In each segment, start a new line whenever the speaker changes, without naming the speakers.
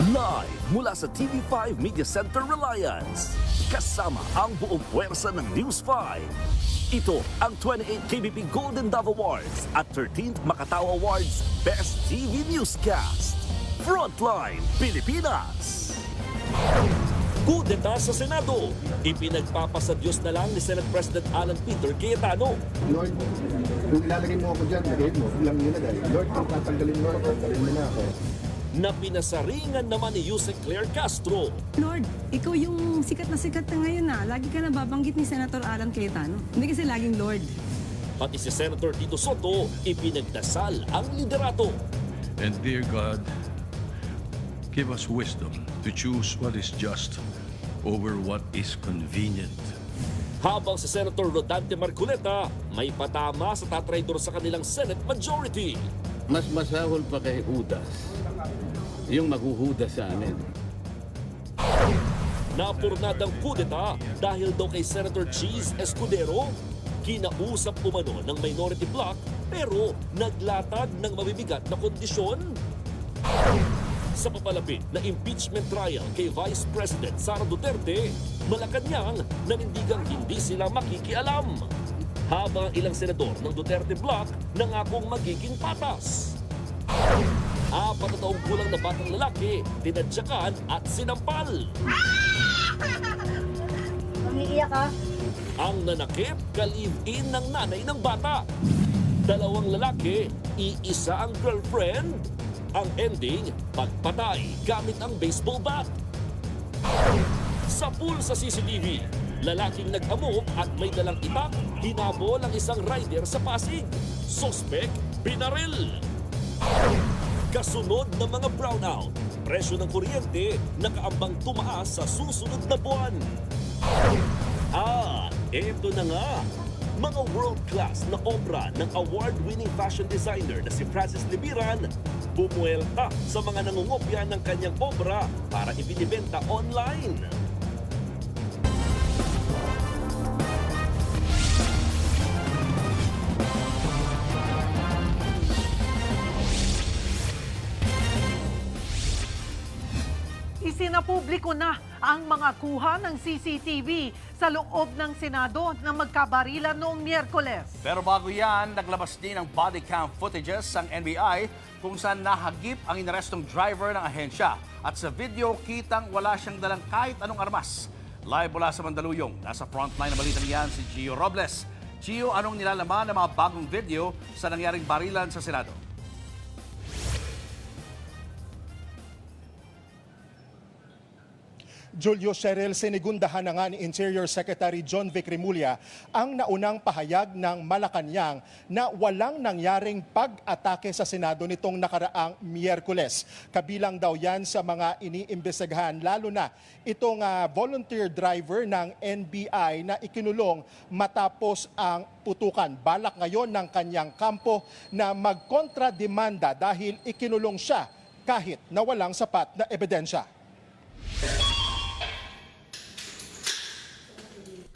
Live mula sa TV5 Media Center Reliance. Kasama ang buong puwersa ng News 5. Ito ang 28th KBP Golden Dove Awards at 13th Makatao Awards Best TV Newscast. Frontline Pilipinas. Kudeta sa Senado. Ipinagpapasadyos na lang ni Senate President Alan Peter Cayetano.
Lord, kung ilalagay mo ako dyan, lagay mo, bilang yun na dahil. Lord, kung tatanggalin mo na ako.
Na pinasaringan naman ni Yusek Claire Castro.
Lord, ikaw yung sikat na ngayon na. Lagi ka na babanggit ni Senator Alan Cayetano. Hindi kasi laging Lord.
Pati si Senator Tito Soto, ipinagdasal ang liderato.
And dear God, give us wisdom to choose what is just over what is convenient.
Habang si Senator Rodante Marcoleta, may patama sa tatraydor sa kanilang Senate majority.
Mas masahol pa kay Judas yung maghuhudas sa amin.
Napurnadang kudeta dahil daw kay Senator Cheese Escudero, kinausap umano ng minority bloc pero naglatag ng mabibigat na kondisyon. Sa papalapit na impeachment trial kay Vice President Sara Duterte, Malacanang nanindigang hindi sila makikialam. Habang ilang senador ng Duterte bloc nangakong magiging patas. 4 na taong gulang na batang lalaki, tinadyakan at sinampal.
Umiiyak ka?
Ang nanakit, ka-live-in ng nanay ng bata. 2 lalaki, iisa ang girlfriend. Ang ending, pagpatay gamit ang baseball bat. Sa pool sa CCTV, lalaking nag-amok at may dalang itak, hinabol ang isang rider sa Pasig. Suspect, binaril. Kasunod ng mga brownout, presyo ng kuryente nakaambang tumaas sa susunod na buwan. Eto na nga. Mga world-class na obra ng award-winning fashion designer na si Francis Libiran, bumuelta sa mga nangungopya ng kanyang obra para ibinibenta online.
Isinapubliko na ang mga kuha ng CCTV sa loob ng Senado na magkabarilan noong Miyerkules.
Pero bago yan, naglabas din ng body cam footages ang NBI kung saan nahagip ang inarestong driver ng ahensya. At sa video, kitang wala siyang dalang kahit anong armas. Live mula sa Mandaluyong, nasa frontline na balitang yan si Gio Robles. Gio, anong nilalaman ng mga bagong video sa nangyaring barilan sa Senado?
Julio Cheryl, sinigundahan na nga ni Interior Secretary John Vic Remulla ang naunang pahayag ng Malacanang na walang nangyaring pag-atake sa Senado nitong nakaraang Miyerkules. Kabilang daw yan sa mga iniimbestigahan, lalo na itong volunteer driver ng NBI na ikinulong matapos ang putukan. Balak ngayon ng kanyang kampo na magkontrademanda dahil ikinulong siya kahit na walang sapat na ebidensya.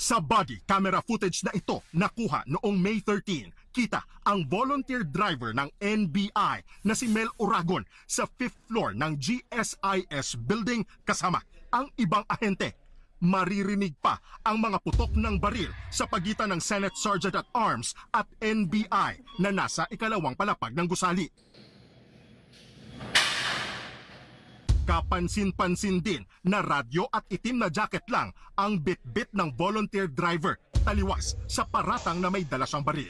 Sa body camera footage na ito nakuha noong May 13, kita ang volunteer driver ng NBI na si Mel Oragon sa 5th floor ng GSIS building kasama ang ibang ahente. Maririnig pa ang mga putok ng baril sa pagitan ng Senate Sergeant at Arms at NBI na nasa ikalawang palapag ng gusali. Kapansin-pansin din na radyo at itim na jacket lang ang bit-bit ng volunteer driver taliwas sa paratang na may dala siyang baril.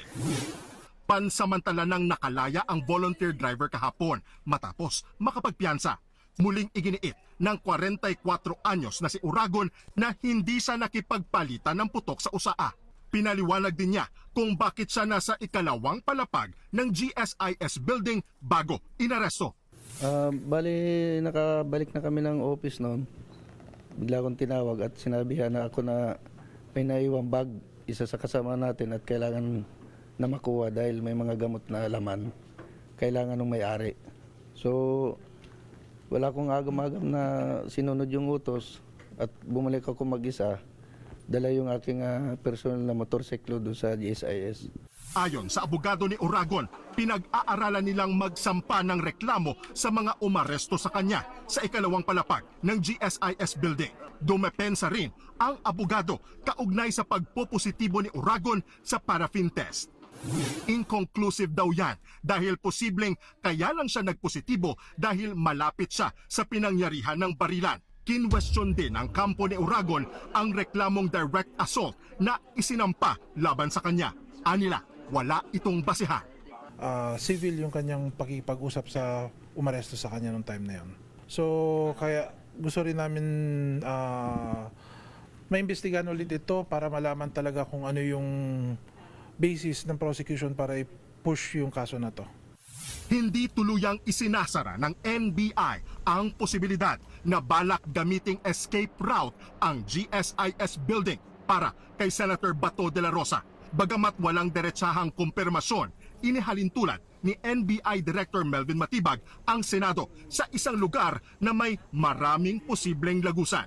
Pansamantala nang nakalaya ang volunteer driver kahapon matapos makapagpiyansa. Muling iginiit ng 44 anyos na si Oragon na hindi siya nakipagpalitan ng putok sa usaa. Pinaliwanag din niya kung bakit siya nasa ikalawang palapag ng GSIS building bago inaresto.
Bali, nakabalik na kami ng office noon. Bigla akong tinawag at sinabihan na ako na may naiwang bag, isa sa kasama natin at kailangan na makuha dahil may mga gamot na laman. Kailangan ng may-ari. So, wala akong agam-agam na sinunod yung utos at bumalik ako mag-isa. Dala yung aking personal na motorsiklo doon sa GSIS.
Ayon sa abogado ni Uragon, pinag-aaralan nilang magsampa ng reklamo sa mga umaresto sa kanya sa ikalawang palapag ng GSIS building. Dumepensa rin ang abogado kaugnay sa pagpopositibo ni Uragon sa paraffin test. Inconclusive daw yan dahil posibleng kaya lang siya nagpositibo dahil malapit siya sa pinangyarihan ng barilan. Kinwestiyon din ng kampo ni Uragon ang reklamong direct assault na isinampa laban sa kanya. Anila, wala itong basihan.
Civil yung kanyang pakipag-usap sa umaresto sa kanya nung time na yun. So, kaya gusto rin namin maimbestigahan ulit ito para malaman talaga kung ano yung basis ng prosecution para i-push yung kaso na to.
Hindi tuluyang isinasara ng NBI ang posibilidad na balak gamiting escape route ang GSIS building para kay Senator Bato de la Rosa. Bagamat walang diretsahang kumpirmasyon, inihalintulad ni NBI Director Melvin Matibag ang Senado sa isang lugar na may maraming posibleng lagusan.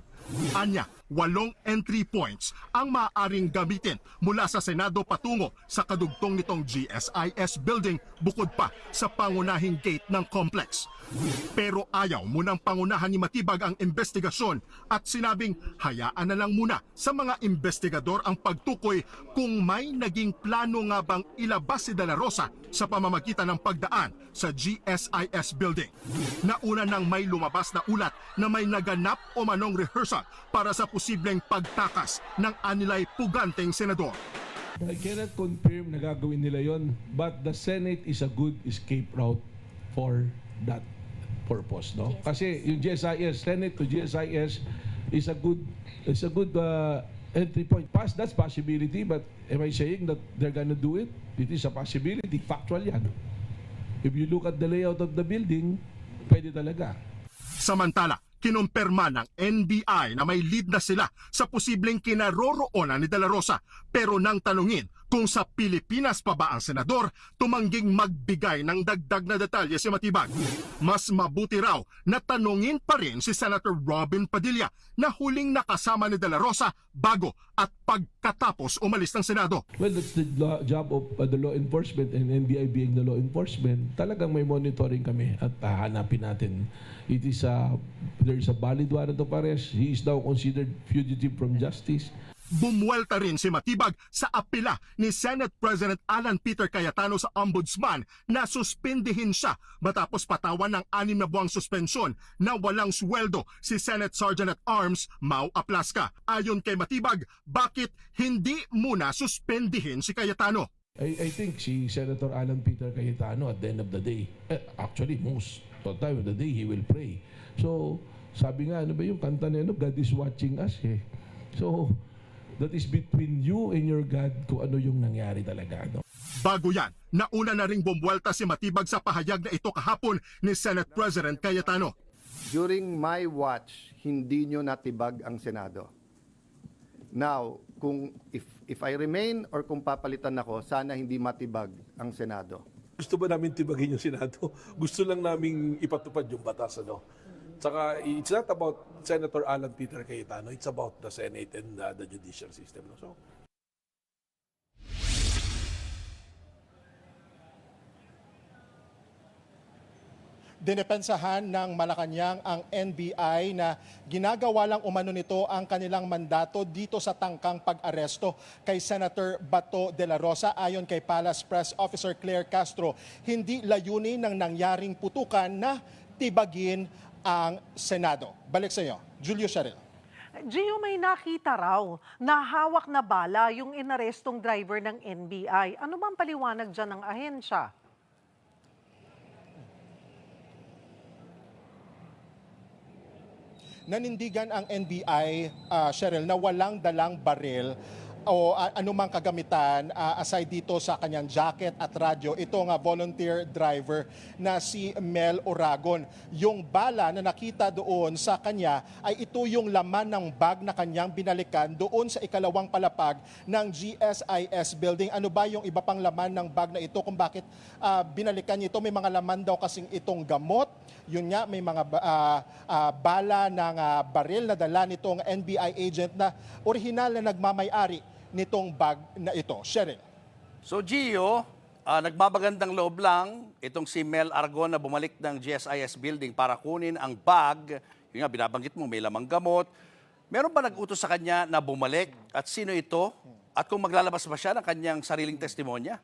Anya, 8 entry points ang maaaring gamitin mula sa Senado patungo sa kadugtong nitong GSIS building bukod pa sa pangunahing gate ng complex. Pero ayaw munang pangunahan ni Matibag ang investigasyon at sinabing hayaan na lang muna sa mga investigador ang pagtukoy kung may naging plano nga bang ilabas si De La Rosa sa pamamagitan ng pagdaan sa GSIS building. Nauna nang may lumabas na ulat na may naganap o manong rehearsal para sa posibleng pagtakas ng anilay puganteng senador.
I cannot confirm na gagawin nila yon, but the Senate is a good escape route for that purpose, no? Kasi yung GSIS, Senate to GSIS is a good entry point. That's possibility, but am I saying that they're gonna do it? It is a possibility. Factual yan. If you look at the layout of the building, pwede talaga.
Samantala, kinumpirma ng NBI na may lead na sila sa posibleng kinaroroonan ni De La Rosa. Pero nang tanungin kung sa Pilipinas pa ba ang senador, tumangging magbigay ng dagdag na detalye si Matibag. Mas mabuti raw na tanungin pa rin si Senator Robin Padilla na huling nakasama ni De La Rosa bago at pagkatapos umalis ng Senado.
Well, that's the job of the law enforcement, and NBI being the law enforcement, talagang may monitoring kami at hahanapin natin. It is there's a valid warrant of arrest. He is now considered fugitive from justice.
Bumuelta rin si Matibag sa apela ni Senate President Alan Peter Cayetano sa Ombudsman na suspindihin siya matapos patawan ng 6 na buwang suspensyon na walang sweldo si Senate Sergeant at Arms Mau Aplasca. Ayon kay Matibag, bakit hindi muna suspendihin si Cayetano?
I think si Senator Alan Peter Cayetano at the end of the day, actually most of the time of the day, he will pray. So, sabi nga, ano ba yung kanta na God is watching us eh. So, that is between you and your God kung ano yung nangyari talaga. No?
Bago yan, nauna na ring bumuelta si Matibag sa pahayag na ito kahapon ni Senate President Cayetano.
During my watch, hindi nyo natibag ang Senado. Now, kung if I remain or kung papalitan ako, sana hindi matibag ang Senado.
Gusto ba namin tibagin yung Senado? Gusto lang namin ipatupad yung batas, ano? Saka, it's not about Senator Alan Peter Cayetano, it's about the Senate and the judicial system. No? So,
Dinepensahan ng Malacanang ang NBI na ginagawa lang umano nito ang kanilang mandato dito sa tangkang pag-aresto kay Senator Bato de la Rosa. Ayon kay Palace Press Officer Claire Castro, hindi layunin ng nangyaring putukan na tibagin ang Senado. Balik sa iyo, Julio Sharil.
Gio, may nakita raw na hawak na bala yung inarestong driver ng NBI. Ano bang paliwanag dyan ng ahensya?
Nanindigan ang NBI, Cheryl, na walang dalang baril o anumang kagamitan aside dito sa kanyang jacket at radyo. Ito nga volunteer driver na si Mel Uragon. Yung bala na nakita doon sa kanya ay ito yung laman ng bag na kanyang binalikan doon sa ikalawang palapag ng GSIS building. Ano ba yung iba pang laman ng bag na ito kung bakit binalikan niya ito? May mga laman daw kasing itong gamot. Yun nga, may mga bala ng baril na dala nitong NBI agent na orihinal na nagmamay-ari nitong bag na ito. Cheryl.
So Gio, nagmamagandang loob lang itong si Mel Argon na bumalik ng GSIS building para kunin ang bag. Yung nga, binabanggit mo, may lamang gamot. Meron ba nag-utos sa kanya na bumalik? At sino ito? At kung maglalabas ba siya ng kanyang sariling testimonya?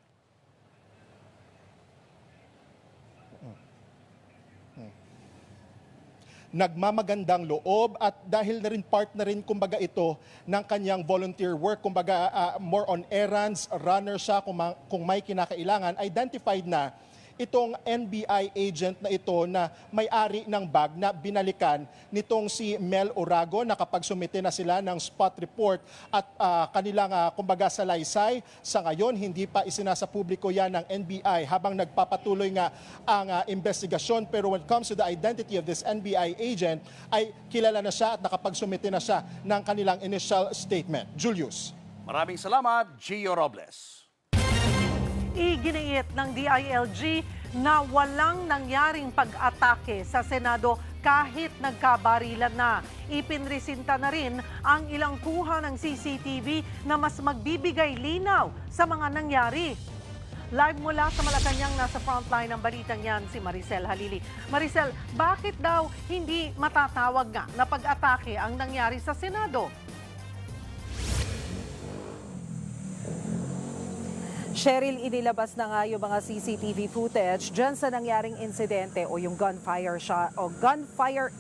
Nagmamagandang loob at dahil na rin part na rin kumbaga ito ng kanyang volunteer work, kumbaga more on errands, runner siya kung may kinakailangan, identified na itong NBI agent na ito na may-ari ng bag na binalikan nitong si Mel Orago. Nakapagsumite na sila ng spot report at kanilang kumbaga salaysay. Sa ngayon, hindi pa isinasa publiko yan ng NBI habang nagpapatuloy nga ang investigasyon. Pero when it comes to the identity of this NBI agent, ay kilala na siya at nakapagsumite na siya ng kanilang initial statement. Julius.
Maraming salamat, Gio Robles.
Iginiit ng DILG na walang nangyaring pag-atake sa Senado kahit nagkabarilan na. Ipinresinta na rin ang ilang kuha ng CCTV na mas magbibigay linaw sa mga nangyari. Live mula sa Malacanang, nasa frontline ng balitang yan si Maricel Halili. Maricel, bakit daw hindi matatawag nga na pag-atake ang nangyari sa Senado? Cheryl, inilabas na nga yung mga CCTV footage dyan sa nangyaring insidente o yung gunfire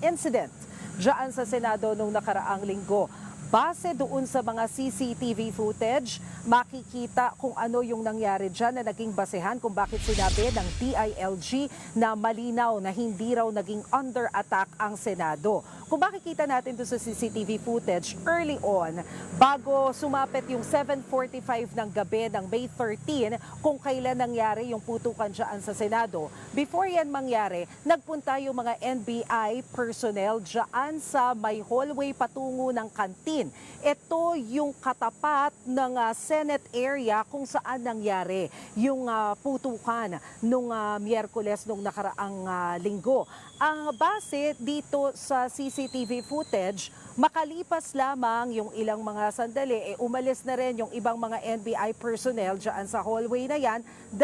incident dyan sa Senado nung nakaraang linggo. Base doon sa mga CCTV footage, makikita kung ano yung nangyari dyan na naging basehan kung bakit sinabi ng DILG na malinaw na hindi raw naging under attack ang Senado. Kung makikita natin doon sa CCTV footage early on, bago sumapit yung 7:45 ng gabi ng May 13, kung kailan nangyari yung putukan dyan sa Senado. Before yan mangyari, nagpunta yung mga NBI personnel dyan sa may hallway patungo ng kantin. Ito yung katapat ng Senate area kung saan nangyari yung putukan nung Miyerkules nung nakaraang linggo. Ang base dito sa CCTV footage, makalipas lamang yung ilang mga sandali, umalis na rin yung ibang mga NBI personnel dyan sa hallway na yan, 2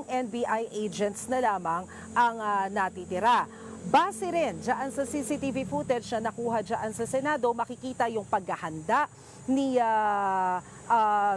NBI agents na lamang ang natitira. Base rin dyan sa CCTV footage na nakuha dyan sa Senado, makikita yung paghahanda ni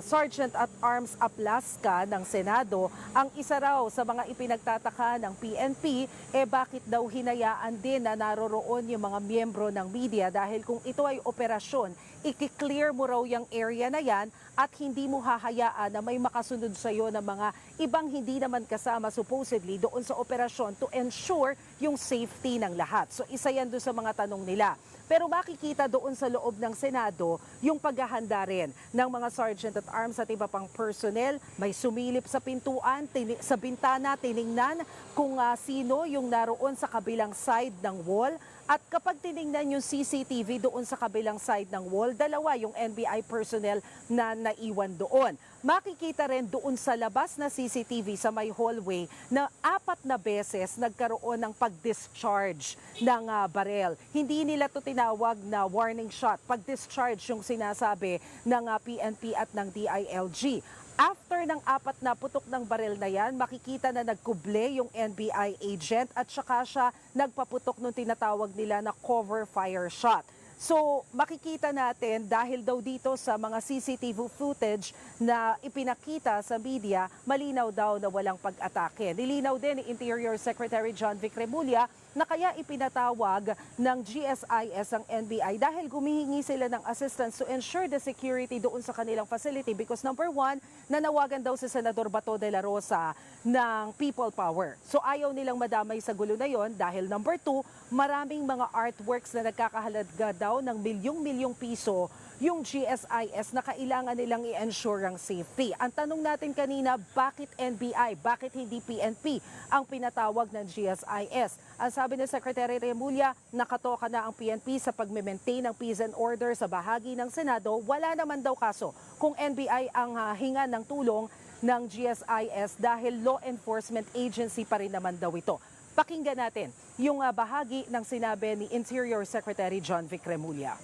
Sergeant at Arms Aplaska ng Senado. Ang isa raw sa mga ipinagtataka ng PNP, bakit daw hinayaan din na naroroon yung mga miyembro ng media dahil kung ito ay operasyon, i-clear mo raw yung area na yan at hindi mo hahayaan na may makasunod sa iyo ng mga ibang hindi naman kasama supposedly doon sa operasyon to ensure yung safety ng lahat. So isa yan doon sa mga tanong nila. Pero makikita doon sa loob ng Senado yung paghahanda rin ng mga Sergeant at Arms at iba pang personnel. May sumilip sa pintuan, sa bintana, tiningnan kung sino yung naroon sa kabilang side ng wall. At kapag tiningnan yung CCTV doon sa kabilang side ng wall, 2 yung NBI personnel na naiwan doon. Makikita rin doon sa labas na CCTV sa may hallway na 4 na beses nagkaroon ng pag-discharge ng barel. Hindi nila to tinawag na warning shot. Pag-discharge yung sinasabi ng PNP at ng DILG. After ng 4 na putok ng baril na yan, makikita na nagkuble yung NBI agent at saka siya nagpaputok nung tinatawag nila na cover fire shot. So makikita natin dahil daw dito sa mga CCTV footage na ipinakita sa media, malinaw daw na walang pag-atake. Nilinaw din ni Interior Secretary John Vic Remulla na kaya ipinatawag ng GSIS ang NBI dahil gumihingi sila ng assistance to ensure the security doon sa kanilang facility because number 1, nanawagan daw si Senador Bato de la Rosa ng people power. So ayaw nilang madamay sa gulo na yon dahil number 2, maraming mga artworks na nagkakahalaga daw ng milyong-milyong piso yung GSIS na kailangan nilang i-ensure ang safety. Ang tanong natin kanina, bakit NBI? Bakit hindi PNP ang pinatawag ng GSIS? Ang sabi ni Secretary Remulla, nakatoka na ang PNP sa pag-maintain ng peace and order sa bahagi ng Senado. Wala naman daw kaso kung NBI ang hinga ng tulong ng GSIS dahil law enforcement agency pa rin naman daw ito. Pakinggan natin yung bahagi ng sinabi ni Interior Secretary John Vic Remulla.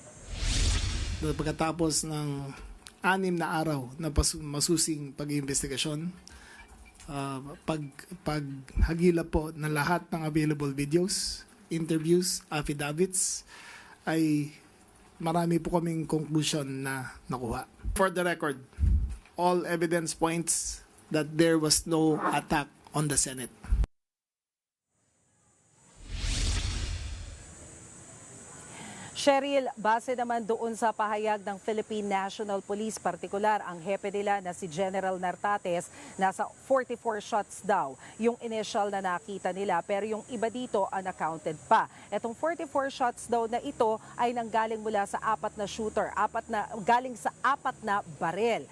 Pagkatapos ng 6 na araw na masusing pag-iimbestigasyon, paghagila po ng lahat ng available videos, interviews, affidavits, ay marami po kaming conclusion na nakuha. For the record, all evidence points that there was no attack on the Senate.
Cheryl, base naman doon sa pahayag ng Philippine National Police, partikular ang hepe nila na si General Nartates, nasa 44 shots daw yung initial na nakita nila, pero yung iba dito unaccounted pa. Etong 44 shots daw na ito ay nanggaling mula sa 4 na shooter, galing sa 4 na barel.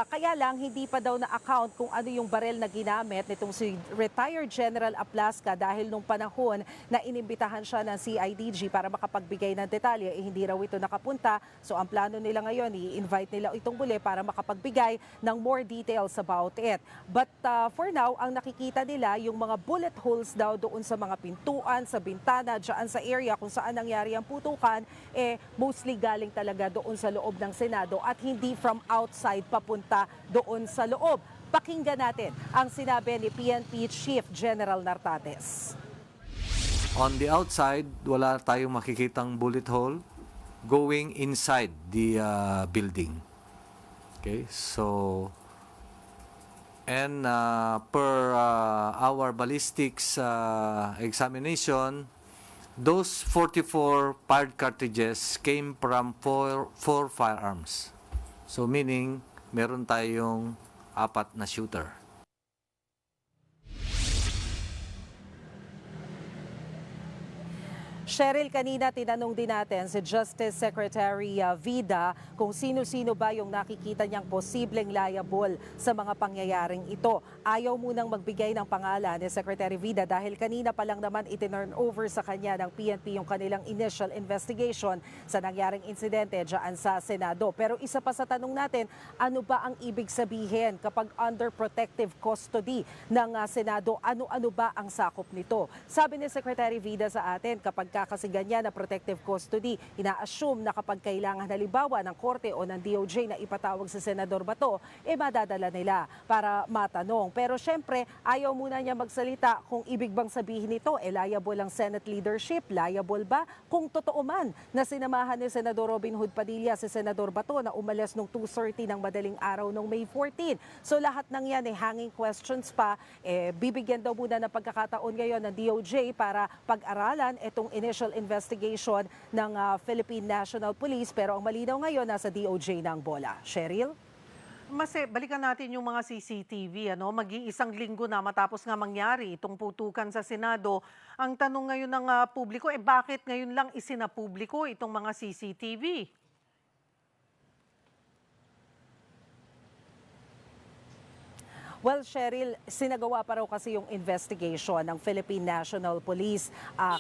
Kaya lang, hindi pa daw na-account kung ano yung barel na ginamit nitong si retired General Aplasca dahil nung panahon na inimbitahan siya ng CIDG para makapagbigay ng detalye, hindi raw ito nakapunta. So ang plano nila ngayon, i-invite nila itong muli para makapagbigay ng more details about it. But for now, ang nakikita nila, yung mga bullet holes daw doon sa mga pintuan, sa bintana, dyan sa area kung saan nangyari ang putukan, mostly galing talaga doon sa loob ng Senado at hindi from outside papunta doon sa loob. Pakinggan natin ang sinabi ni PNP Chief General Nartates.
On the outside, wala tayong makikitang bullet hole going inside the building. Okay, so and per our ballistics examination, those 44 fired cartridges came from four firearms. So meaning, meron tayong 4 na shooter.
Cheryl, kanina tinanong din natin si Justice Secretary Vida kung sino-sino ba yung nakikita niyang posibleng liable sa mga pangyayaring ito. Ayaw munang magbigay ng pangalan ni Secretary Vida dahil kanina pa lang naman itinurn over sa kanya ng PNP yung kanilang initial investigation sa nangyaring insidente dyan sa Senado. Pero isa pa sa tanong natin, ano ba ang ibig sabihin kapag under protective custody ng Senado? Ano-ano ba ang sakop nito? Sabi ni Secretary Vida sa atin, kapag kasi ganyan na protective custody, ina-assume na kapag kailangan halimbawa ng korte o ng DOJ na ipatawag sa Senador Bato, madadala nila para matanong. Pero syempre, ayaw muna niya magsalita kung ibig bang sabihin nito, liable ang Senate leadership, liable ba? Kung totoo man na sinamahan ni Senador Robin Hood Padilla si Senador Bato na umalis nung 2:30 ng madaling araw nung May 14. So lahat ng yan hanging questions pa, bibigyan daw muna ng pagkakataon ngayon ng DOJ para pag-aralan itong initial investigation ng Philippine National Police, pero ang malinaw ngayon nasa DOJ ng bola. Cheryl?
Balikan natin yung mga CCTV. Mag-iisang linggo na matapos nga mangyari itong putukan sa Senado. Ang tanong ngayon ng publiko, bakit ngayon lang isinapubliko itong mga CCTV?
Well, Cheryl, sinagawa pa raw kasi yung investigation ng Philippine National Police.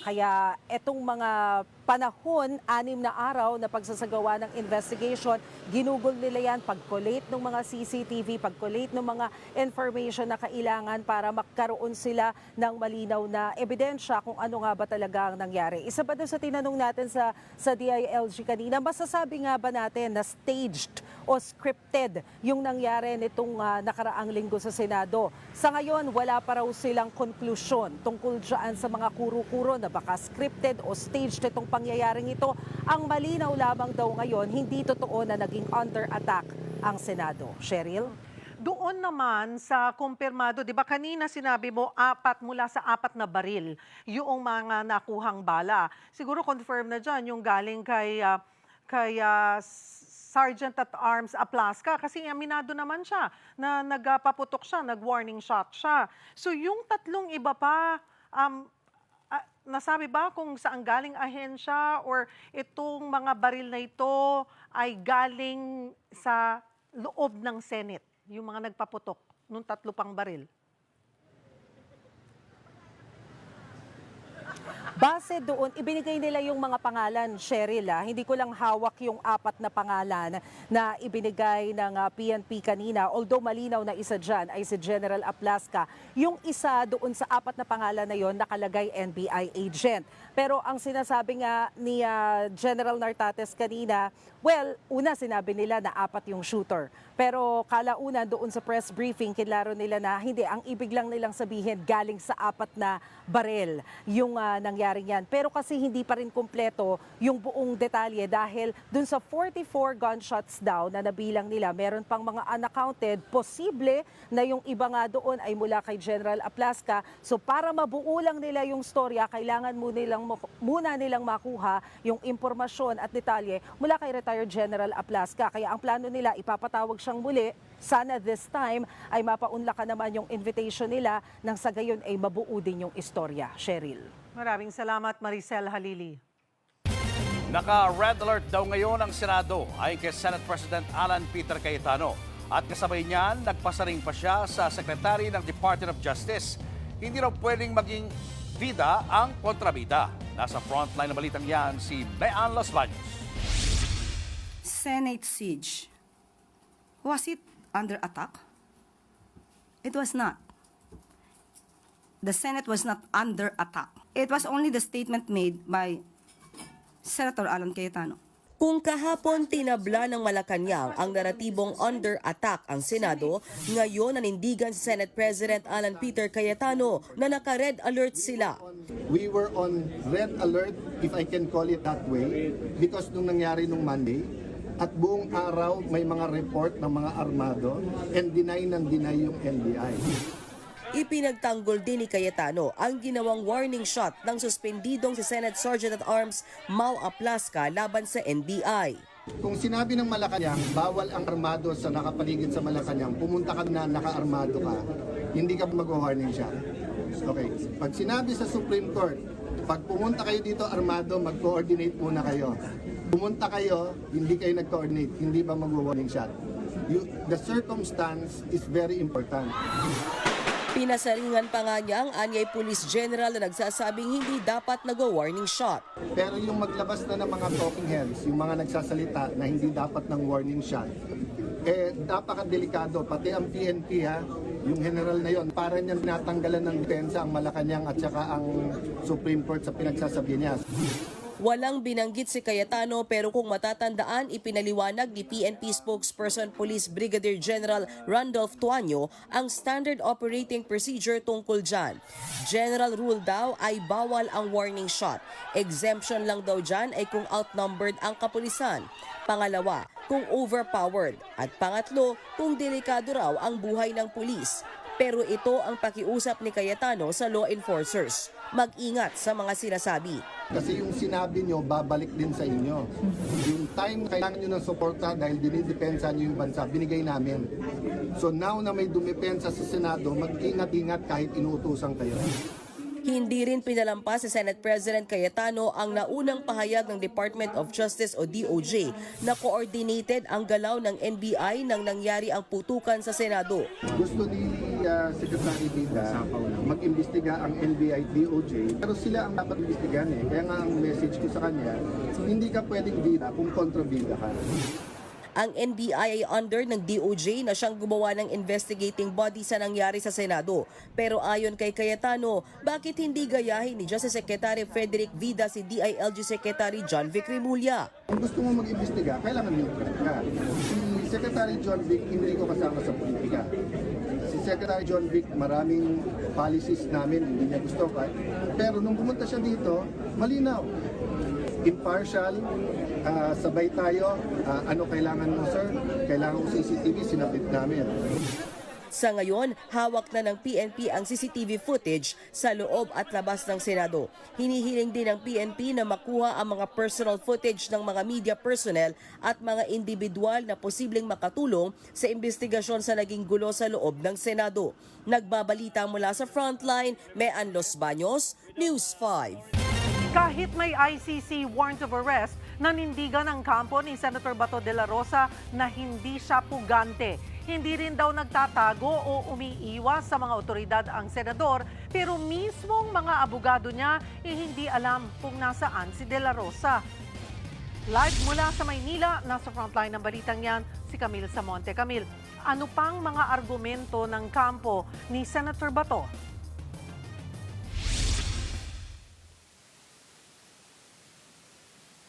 Kaya etong mga panahon, 6 na araw na pagsasagawa ng investigation, ginugol nila yan, pag-collate ng mga CCTV, pag-collate ng mga information na kailangan para magkaroon sila ng malinaw na ebidensya kung ano nga ba talaga ang nangyari. Isa ba doon sa tinanong natin sa DILG kanina, masasabi nga ba natin na staged o scripted yung nangyari nitong nakaraang linggo sa Senado? Sa ngayon, wala pa raw silang konklusyon tungkol dyan sa mga kuro-kuro na baka scripted o staged itong pangyayaring ito. Ang malinaw lamang daw ngayon, hindi totoo na naging under attack ang Senado. Cheryl?
Doon naman sa kumpirmado, di ba kanina sinabi mo 4 mula sa 4 na baril yung mga nakuhang bala. Siguro confirm na dyan yung galing kay Sergeant at Arms Aplasca kasi aminado naman siya na nagpaputok siya, nag-warning shot siya. So yung 3 iba pa, nasabi ba kung saan galing ahensya or itong mga baril na ito ay galing sa loob ng Senate, yung mga nagpaputok nung 3 pang baril?
Base doon, ibinigay nila yung mga pangalan, Cheryl. Hindi ko lang hawak yung 4 na pangalan na ibinigay ng PNP kanina. Although malinaw na isa dyan ay si General Aplasca. Yung isa doon sa 4 na pangalan na yon nakalagay NBI agent. Pero ang sinasabi nga ni General Nartates kanina, well, una sinabi nila na 4 yung shooter. Pero kalauna doon sa press briefing, kinlaro nila na hindi, ang ibig lang nilang sabihin galing sa 4 na barel yung nangyari yan. Pero kasi hindi pa rin kumpleto yung buong detalye dahil dun sa 44 gunshots daw na nabilang nila, meron pang mga unaccounted, posible na yung iba nga doon ay mula kay General Aplasca. So para mabuo lang nila yung storya, kailangan muna nilang makuha yung impormasyon at detalye mula kay retired General Aplasca. Kaya ang plano nila, ipapatawag siyang muli. Sana this time ay mapaunlakan naman yung invitation nila nang sa gayon ay mabuo din yung istorya. Cheryl.
Maraming salamat, Maricel Halili.
Naka-red alert daw ngayon ang Senado ayon kay Senate President Alan Peter Cayetano. At kasabay niyan, nagpasaring pa siya sa Secretary ng Department of Justice. Hindi raw pwedeng maging bida ang kontrabida. Nasa frontline na balitang yan si Bean Los Baños.
Senate siege. Was it under attack? It was not. The Senate was not under attack. It was only the statement made by Senator Alan Cayetano.
Kung kahapon tinabla ng Malacanang ang naratibong under attack ang Senado, ngayon nanindigan si Senate President Alan Peter Cayetano na naka-red alert sila.
We were on red alert, if I can call it that way, because nung nangyari nung Monday, at buong araw may mga report ng mga armado and deny yung NBI.
Ipinagtanggol din ni Cayetano ang ginawang warning shot ng suspendidong si Senate Sergeant at Arms Mau Aplasca laban sa NBI.
Kung sinabi ng Malacanang, bawal ang armado sa nakapaligid sa Malacanang, pumunta ka na naka-armado ka, hindi ka mag-warning shot. Okay. Pag sinabi sa Supreme Court, pag pumunta kayo dito armado, mag-coordinate muna kayo. Pumunta kayo, hindi kayo nag-coordinate, hindi ba mag-warning shot? The circumstance is very important.
Pinasaringan pa nga niya ang anyay Police General na nagsasabing hindi dapat nag-warning shot.
Pero yung maglabas na ng mga talking heads, yung mga nagsasalita na hindi dapat ng warning shot, napakadelikado. Pati ang PNP yung general na yon, para niyang natanggalan ng depensa ang Malacanang at saka ang Supreme Court sa pinagsasabi niya.
Walang binanggit si Cayetano pero kung matatandaan, ipinaliwanag ni PNP spokesperson Police Brigadier General Randolph Tuanyo ang standard operating procedure tungkol dyan. General rule daw ay bawal ang warning shot. Exemption lang daw dyan ay kung outnumbered ang kapulisan. Pangalawa, kung overpowered. At pangatlo, kung delikado raw ang buhay ng pulis. Pero ito ang pakiusap ni Cayetano sa law enforcers. Mag-ingat sa mga sinasabi.
Kasi yung sinabi nyo, babalik din sa inyo. Yung time kailangan nyo ng suporta dahil dinidepensa nyo yung bansa, binigay namin. So now na may dumipensa sa Senado, mag-ingat-ingat kahit inuutusan kayo.
Hindi rin pinalampas si Senate President Cayetano ang naunang pahayag ng Department of Justice o DOJ na coordinated ang galaw ng NBI nang nangyari ang putukan sa Senado.
Gusto ni Secretary Bida mag-imbestiga ang NBI DOJ, pero sila ang dapat imbestigahan eh. Kaya nga ang message ko sa kanya, hindi ka pwedeng bida kung kontrabida ka.
Ang NBI ay under ng DOJ na siyang gumawa ng investigating body sa nangyari sa Senado. Pero ayon kay Cayetano, bakit hindi gayahin ni Justice Secretary Frederick Vida si DILG Secretary John Vic Remulla?
Kung gusto mo mag-imbestiga, kailangan neutral ka. Si Secretary John Vic hindi ko kasama sa politika. Si Secretary John Vic, maraming policies namin, hindi niya gusto ka. Pero nung pumunta siya dito, malinaw. Impartial, sabay tayo, ano kailangan mo sir? Kailangan ko CCTV, sinapit namin.
Sa ngayon, hawak na ng PNP ang CCTV footage sa loob at labas ng Senado. Hinihiling din ng PNP na makuha ang mga personal footage ng mga media personnel at mga individual na posibleng makatulong sa investigasyon sa naging gulo sa loob ng Senado. Nagbabalita mula sa Frontline, Mean Los Baños, News 5.
Kahit may ICC warrant of arrest, nanindigan ang kampo ni Senator Bato de la Rosa na hindi siya pugante. Hindi rin daw nagtatago o umiiwas sa mga otoridad ang senador, pero mismong mga abogado niya hindi alam kung nasaan si de la Rosa. Live mula sa Maynila, nasa frontline ng balitang yan, si Camille Samonte. Camille, ano pang mga argumento ng kampo ni Senator Bato?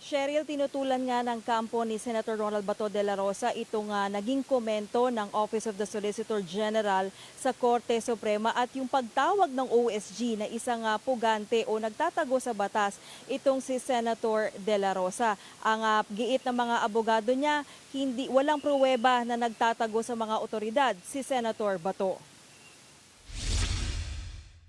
Cheryl, tinutulan nga ng kampo ni Senator Ronald Bato de la Rosa itong naging komento ng Office of the Solicitor General sa Korte Suprema at yung pagtawag ng OSG na isang pugante o nagtatago sa batas itong si Senator de la Rosa. Ang giit ng mga abogado niya, walang pruweba na nagtatago sa mga otoridad si Senator Bato.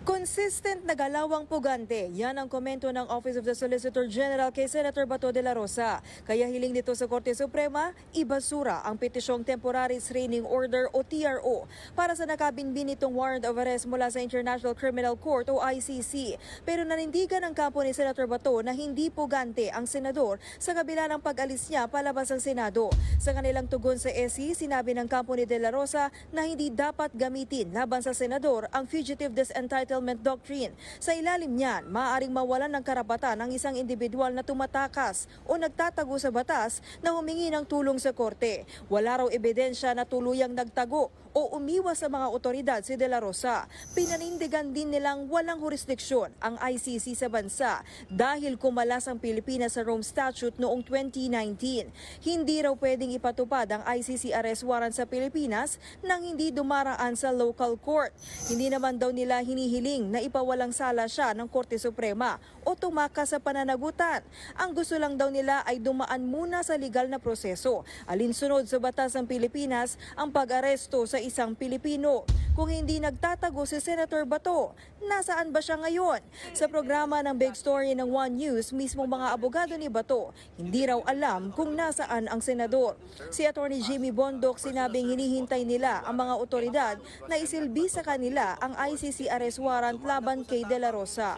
Consistent na galawang pugante, yan ang komento ng Office of the Solicitor General kay Senator Bato de la Rosa. Kaya hiling nito sa Korte Suprema, ibasura ang petisyong Temporary Restraining Order o TRO para sa nakabinbin nitong warrant of arrest mula sa International Criminal Court o ICC. Pero nanindigan ang kampo ni Senator Bato na hindi pugante ang senador sa kabila ng pag-alis niya palabas ng Senado. Sa kanilang tugon sa SC, sinabi ng kampo ni de la Rosa na hindi dapat gamitin laban sa senador ang Fugitive Disentitlement Doctrine. Sa ilalim niyan, maaaring mawalan ng karapatan ang isang individual na tumatakas o nagtatago sa batas na humingi ng tulong sa korte. Wala raw ebidensya na tuluyang nagtago o umiwas sa mga otoridad si de la Rosa. Pinanindigan din nilang walang jurisdiksyon ang ICC sa bansa dahil kumalas ang Pilipinas sa Rome Statute noong 2019. Hindi raw pwedeng ipatupad ang ICC arrest warrant sa Pilipinas nang hindi dumaraan sa local court. Hindi naman daw nila hinihiling na ipawalang sala siya ng Korte Suprema o tumakas sa pananagutan. Ang gusto lang daw nila ay dumaan muna sa legal na proseso. Alinsunod sa batas ng Pilipinas ang pag-aresto sa isang Pilipino. Kung hindi nagtatago si Senator Bato, nasaan ba siya ngayon? Sa programa ng Big Story ng One News, mismo mga abogado ni Bato, hindi raw alam kung nasaan ang senador. Si Attorney Jimmy Bondoc sinabing hinihintay nila ang mga otoridad na isilbi sa kanila ang ICC arrest warrant laban kay De La Rosa.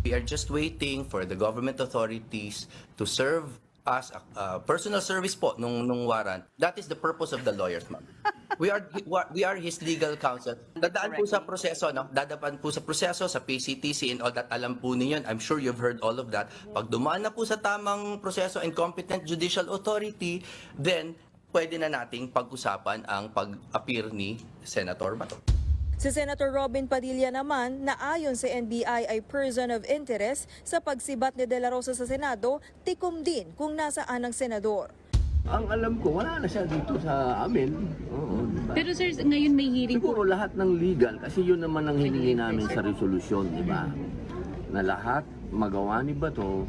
We are just waiting for the government authorities to serve us personal service po nung warrant. That is the purpose of the lawyers, ma'am. We are his legal counsel. Dadaan po sa proseso, no? Dadapan po sa proseso, sa PCTC and all that. Alam po ninyo, I'm sure you've heard all of that. Pag dumaan na po sa tamang proseso and competent judicial authority, then pwede na nating pag-usapan ang pag-appear ni Senator Bato.
Si Senator Robin Padilla naman na ayon sa NBI ay person of interest sa pagsibat ni De La Rosa sa Senado, tikom din kung nasaan ang senador.
Ang alam ko, wala na siya dito sa amin. Oo, diba?
Pero sir, ngayon may hearing
siguro lahat ng legal, kasi yun naman ang hiningi namin sa resolusyon, di ba? Na lahat magawa ni Bato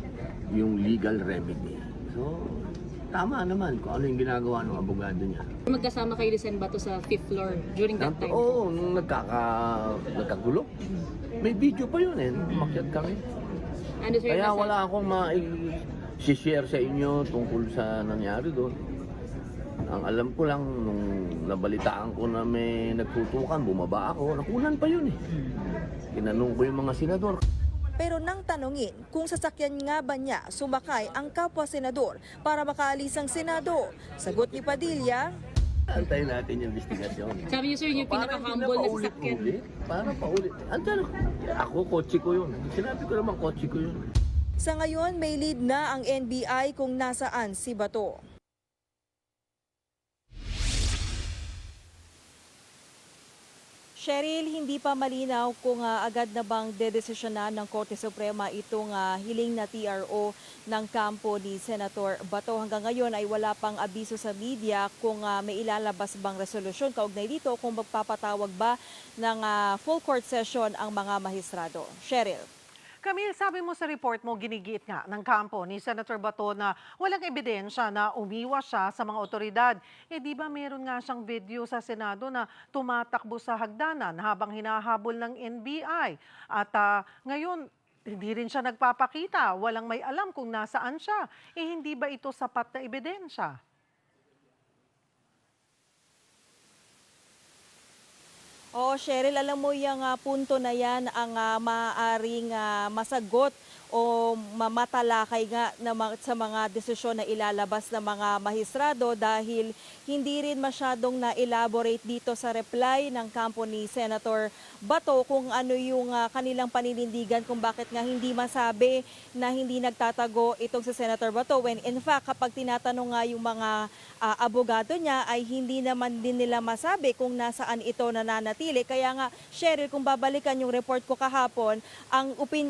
yung legal remedy. So, tama naman kung ano yung ginagawa ng abogado niya.
Magkasama kayo ni Sen Bato sa 5th floor during that time?
Oo, nung nagkagulo. May video pa yun eh, umakyat kami.
Ano, sir,
kaya wala akong share sa inyo tungkol sa nangyari doon. Ang alam ko lang, nung nabalitaan ko na may nagtutukan, bumaba ako, nakunan pa yun eh. Tinanong ko yung mga senador.
Pero nang tanungin kung sasakyan nga ba niya sumakay ang kapwa senador para makaalis ang Senado, sagot ni Padilla,
antayin natin yung investigasyon.
Sabi niyo sir, yung pinaka-humble na sasakyan.
Para paulit. Antayin, ako kotse ko yun. Sinabi ko naman kotse ko yun.
Sa ngayon, may lead na ang NBI kung nasaan si Bato.
Cheryl, hindi pa malinaw kung agad na bang dedesisyonan ng Korte Suprema itong hiling na TRO ng kampo ni Senator Bato. Hanggang ngayon ay wala pang abiso sa media kung may ilalabas bang resolusyon kaugnay dito kung magpapatawag ba ng full court session ang mga mahistrado. Cheryl.
Camille, sabi mo sa report mo, ginigiit nga ng kampo ni Senator Bato na walang ebidensya na umiwas siya sa mga otoridad. Di ba meron nga siyang video sa Senado na tumatakbo sa hagdanan habang hinahabol ng NBI. At ngayon, hindi rin siya nagpapakita. Walang may alam kung nasaan siya. Hindi ba ito sapat na ebidensya?
Oo, Cheryl, alam mo yung punto na yan ang maaaring masagot o matalakay nga sa mga desisyon na ilalabas ng mga mahistrado dahil hindi rin masyadong na-elaborate dito sa reply ng kampo ni Senator Bato kung ano yung kanilang paninindigan kung bakit nga hindi masabi na hindi nagtatago itong si Senator Bato when in fact kapag tinatanong nga yung mga abogado niya ay hindi naman din nila masabi kung nasaan ito nananatili. Kaya nga, Cheryl, kung babalikan yung report ko kahapon,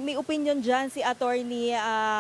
may opinion dyan si Attorney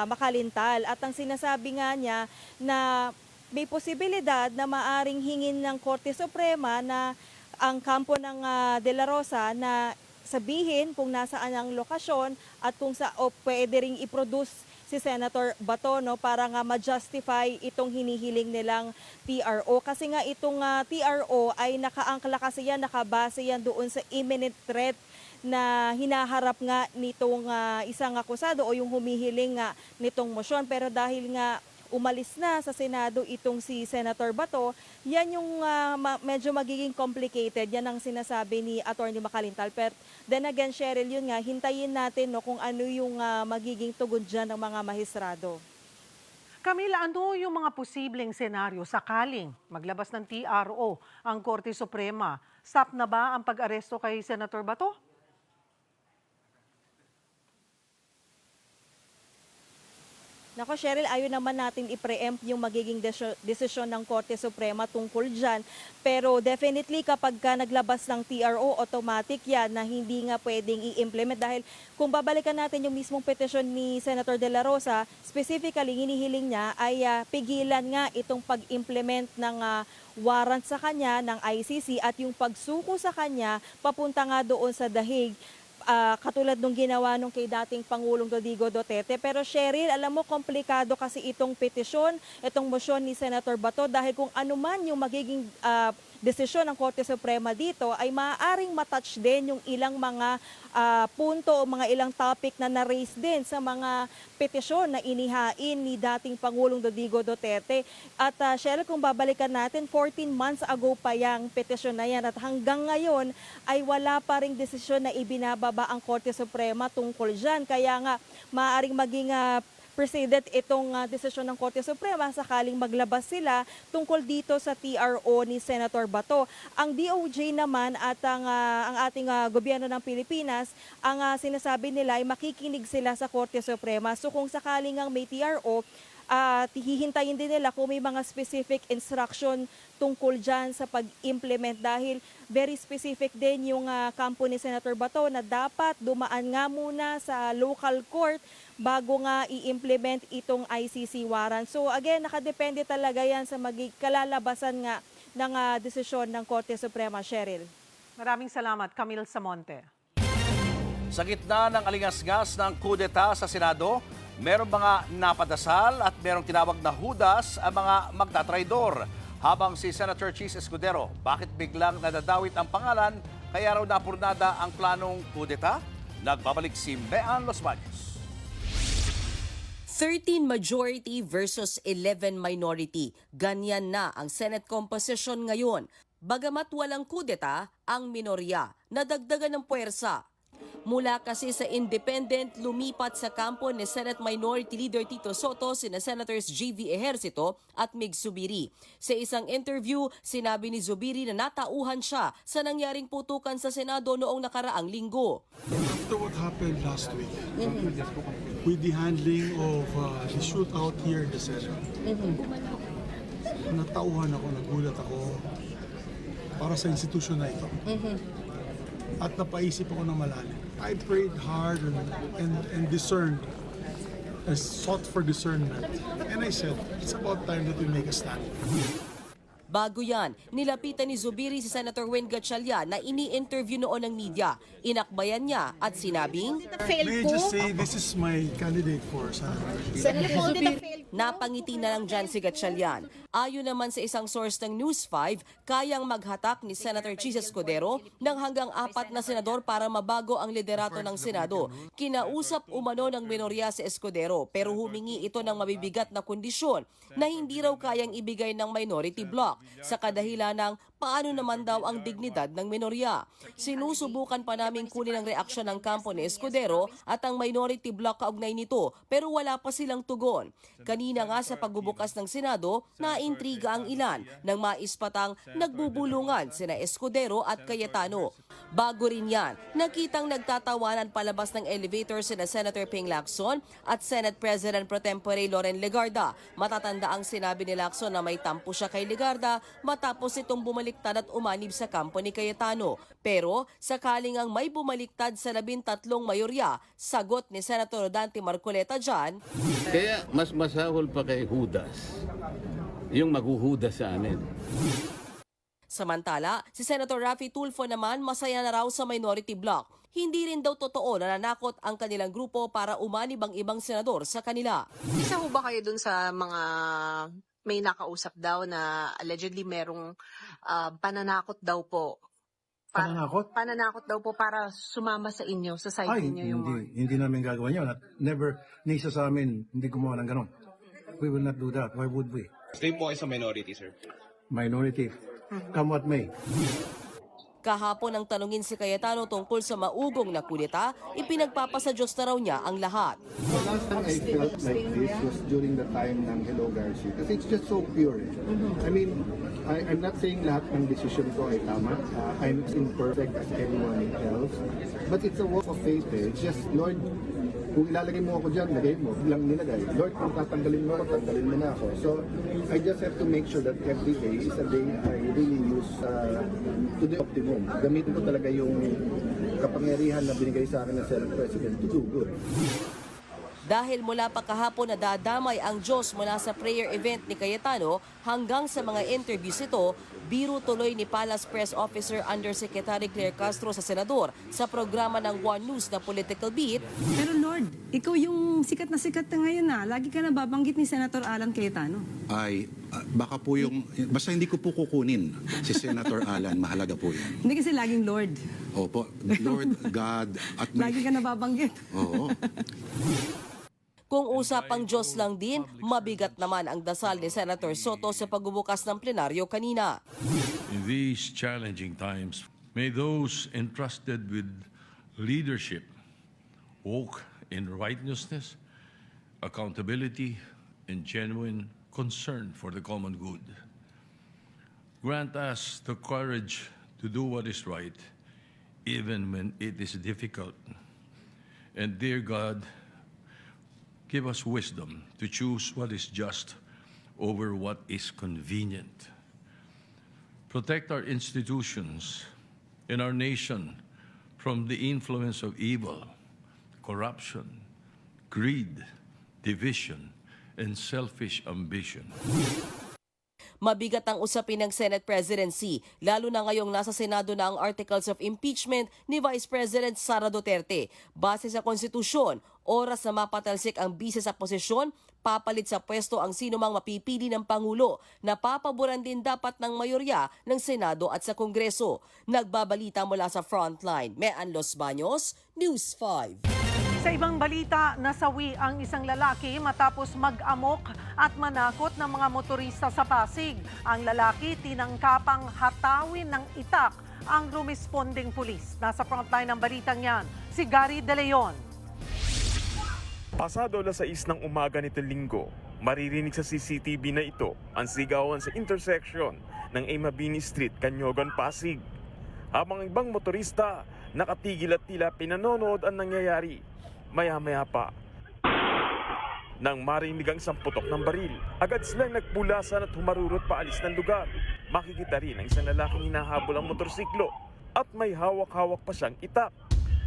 Makalintal at ang sinasabi nga niya na may posibilidad na maaring hingin ng Korte Suprema na ang kampo ng De La Rosa na sabihin kung nasaan ang lokasyon at kung pwede ring i-produce si Senator Bato para nga ma-justify itong hinihiling nilang TRO. Kasi nga itong TRO ay nakaangkla kasi yan, nakabase yan doon sa imminent threat na hinaharap nga nitong isang akusado o yung humihiling nga nitong motion. Pero dahil nga umalis na sa Senado itong si Senator Bato, yan yung medyo magiging complicated. Yan ang sinasabi ni Attorney Makalintal. Pero then again, Cheryl, yun nga, hintayin natin kung ano yung magiging tugon dyan ng mga mahistrado.
Camila, ano yung mga posibleng senaryo sakaling maglabas ng TRO ang Korte Suprema? Stop na ba ang pag-aresto kay Senator Bato?
Nako Cheryl, ayaw naman natin i-preempt yung magiging desisyon ng Korte Suprema tungkol dyan. Pero definitely kapag ka naglabas ng TRO, automatic yan na hindi nga pwedeng i-implement. Dahil kung babalikan natin yung mismong petisyon ni Senator De La Rosa, specifically hinihiling niya ay pigilan nga itong pag-implement ng warrant sa kanya ng ICC at yung pagsuko sa kanya papunta nga doon sa dahig. Katulad nung ginawa nung kay dating Pangulong Rodrigo Duterte. Pero Cheryl, alam mo, komplikado kasi itong petisyon, itong motion ni Senator Bato dahil kung ano man yung magiging desisyon ng Korte Suprema dito ay maaaring matouch din yung ilang mga punto o mga ilang topic na na-raise din sa mga petisyon na inihain ni dating Pangulong Rodrigo Duterte. At Cheryl, kung babalikan natin, 14 months ago pa yung petisyon na yan at hanggang ngayon ay wala pa ring desisyon na ibinababa ang Korte Suprema tungkol dyan. Kaya nga, maaaring maging preceded itong desisyon ng Korte Suprema sakaling maglabas sila tungkol dito sa TRO ni Senator Bato. Ang DOJ naman at ang ating gobyerno ng Pilipinas, ang sinasabi nila ay makikinig sila sa Korte Suprema. So kung sakaling ang may TRO, hihintayin din nila kung may mga specific instruction tungkol dyan sa pag-implement dahil very specific din yung kampo ni Senator Bato na dapat dumaan nga muna sa local court bago nga i-implement itong ICC warrant. So again, nakadepende talaga yan sa kalalabasan nga ng desisyon ng Korte Suprema, Cheryl.
Maraming salamat, Camille Samonte.
Sa gitna ng alingasgas ng kudeta sa Senado, meron mga napadasal at merong tinawag na hudas ang mga magtatraidor. Habang si Senator Cheese Escudero, bakit biglang nadadawit ang pangalan kaya raw napurnada ang planong kudeta? Nagbabalik si Mean Los Baños.
13 majority versus 11 minority. Ganyan na ang Senate composition ngayon. Bagamat walang kudeta, ang minorya nadagdagan ng puwersa. Mula kasi sa independent, lumipat sa kampo ni Senate Minority Leader Tito Soto sina Senators J.V. Ejercito at Mig Zubiri. Sa isang interview, sinabi ni Zubiri na natauhan siya sa nangyaring putukan sa Senado noong nakaraang linggo.
After what happened last week, with the handling of the shootout here in the Senate, natauhan ako, nagulat ako para sa institusyon na ito. At napaisip ako ng malalim. I prayed hard and discerned, sought for discernment. And I said, it's about time that we make a stand.
Bago yan, nilapitan ni Zubiri si Senator Wen Gatchalian na ini-interview noon ng media. Inakbayan niya at sinabing,
may I just say, this is my candidate for Senator.
Napangiti na lang dyan si Gatchalian. Ayon naman sa isang source ng News 5, kayang maghatak ni Senator Cheese Escudero ng hanggang 4 na senador para mabago ang liderato ng Senado. Kinausap umano ng minorya si Escudero pero humingi ito ng mabibigat na kondisyon na hindi raw kayang ibigay ng minority bloc sa kadahilan ng paano naman daw ang dignidad ng minorya? Sinusubukan pa naming kunin ang reaksyon ng kampo ni Escudero at ang minority bloc kaugnay nito pero wala pa silang tugon. Kanina nga sa pagbubukas ng Senado, naintriga ang ilan nang maispatang nagbubulungan sina Escudero at Cayetano. Bago rin yan, nakitang nagtatawanan palabas ng elevator sina Senator Ping Lacson at Senate President Pro Tempore Loren Legarda. Matatanda ang sinabi ni Lacson na may tampo siya kay Legarda matapos itong bumaliktad at umanib sa kampo ni Cayetano. Pero sakaling ang may bumaliktad sa 13 mayorya, sagot ni Senator Dante Marcoleta dyan,
Kaya mas masahol pa kay Judas, yung maghuhudas sa amin.
Samantala, si Senator Raffy Tulfo naman masaya na raw sa minority bloc. Hindi rin daw totoo na nanakot ang kanilang grupo para umanib ang ibang senador sa kanila.
Isa ho ba kayo dun sa mga may nakausap daw na allegedly merong pananakot daw po?
Pananakot?
Pananakot daw po para sumama sa inyo, sa side
Ay,
ninyo yung mga...
hindi namin gagawin yun. At never, ni isa sa amin, hindi gumawa ng ganon. We will not do that. Why would we?
Kayo po ay sa minority, sir?
Minority. Come what may.
Kahapon ang tanungin si Cayetano tungkol sa maugong na kudeta, ipinagpapasa Diyos na raw niya ang lahat.
The last time I felt like this was during the time ng Hello Garcia. Kasi it's just so pure. I mean, I'm not saying lahat ng decision ko ay tama. I'm imperfect as anyone else. But it's a walk of faith. It's just, Lord, kung ilalagay mo ako dyan, lagay mo. Bilang nilagay. Lord, kung tatanggalin mo ako, tanggalin mo na ako. So, I just have to make sure that every day is a day I really use to the optimum. Gamitin ko talaga yung kapangyarihan na binigay sa akin ng Senate President to do good.
Dahil mula pa kahapon na dadamay ang Diyos mula sa prayer event ni Cayetano hanggang sa mga interviews ito, biro tuloy ni Palace Press Officer Undersecretary Claire Castro sa Senador sa programa ng One News na Political Beat.
Pero Lord, ikaw yung sikat na ngayon na. Lagi ka nababanggit ni Senator Alan Cayetano.
Ay, baka po yung, basta hindi ko po kukunin si Senator Alan, mahalaga po yan.
Hindi kasi laging Lord.
Opo, Lord, God, at may...
Lagi ka nababanggit.
Oo.
Kung usapang Diyos lang din, mabigat naman ang dasal ni Senator Soto sa pagbubukas ng plenaryo kanina.
In these challenging times, may those entrusted with leadership walk in righteousness, accountability, and genuine concern for the common good. Grant us the courage to do what is right, even when it is difficult. And dear God, give us wisdom to choose what is just over what is convenient. Protect our institutions and our nation from the influence of evil, corruption, greed, division, and selfish ambition.
Mabigat ang usapin ng Senate presidency, lalo na ngayong nasa Senado na ang articles of impeachment ni Vice President Sara Duterte. Base sa konstitusyon, oras na mapatalsik ang bise sa posisyon, papalit sa pwesto ang sinumang mapipili ng Pangulo na papaboran din dapat ng mayorya ng Senado at sa Kongreso. Nagbabalita mula sa Frontline, Mean Los Baños, News 5.
Sa ibang balita, nasawi ang isang lalaki matapos mag-amok at manakot ng mga motorista sa Pasig. Ang lalaki tinangkapang hatawin ng itak ang rumesponding pulis. Nasa frontline ng balitang yan, si Gary De Leon.
Pasado alas 6 ng umaga nitong Linggo, maririnig sa CCTV na ito ang sigawan sa intersection ng Emabini Street, Canyogan, Pasig. Habang ibang motorista nakatigil at tila pinanonood ang nangyayari. Maya-maya pa, nang marinig ang isang putok ng baril, agad silang nagpulasan at humarurot paalis ng lugar. Makikita rin ang isang lalaking hinahabol ang motorsiklo at may hawak-hawak pa siyang itak.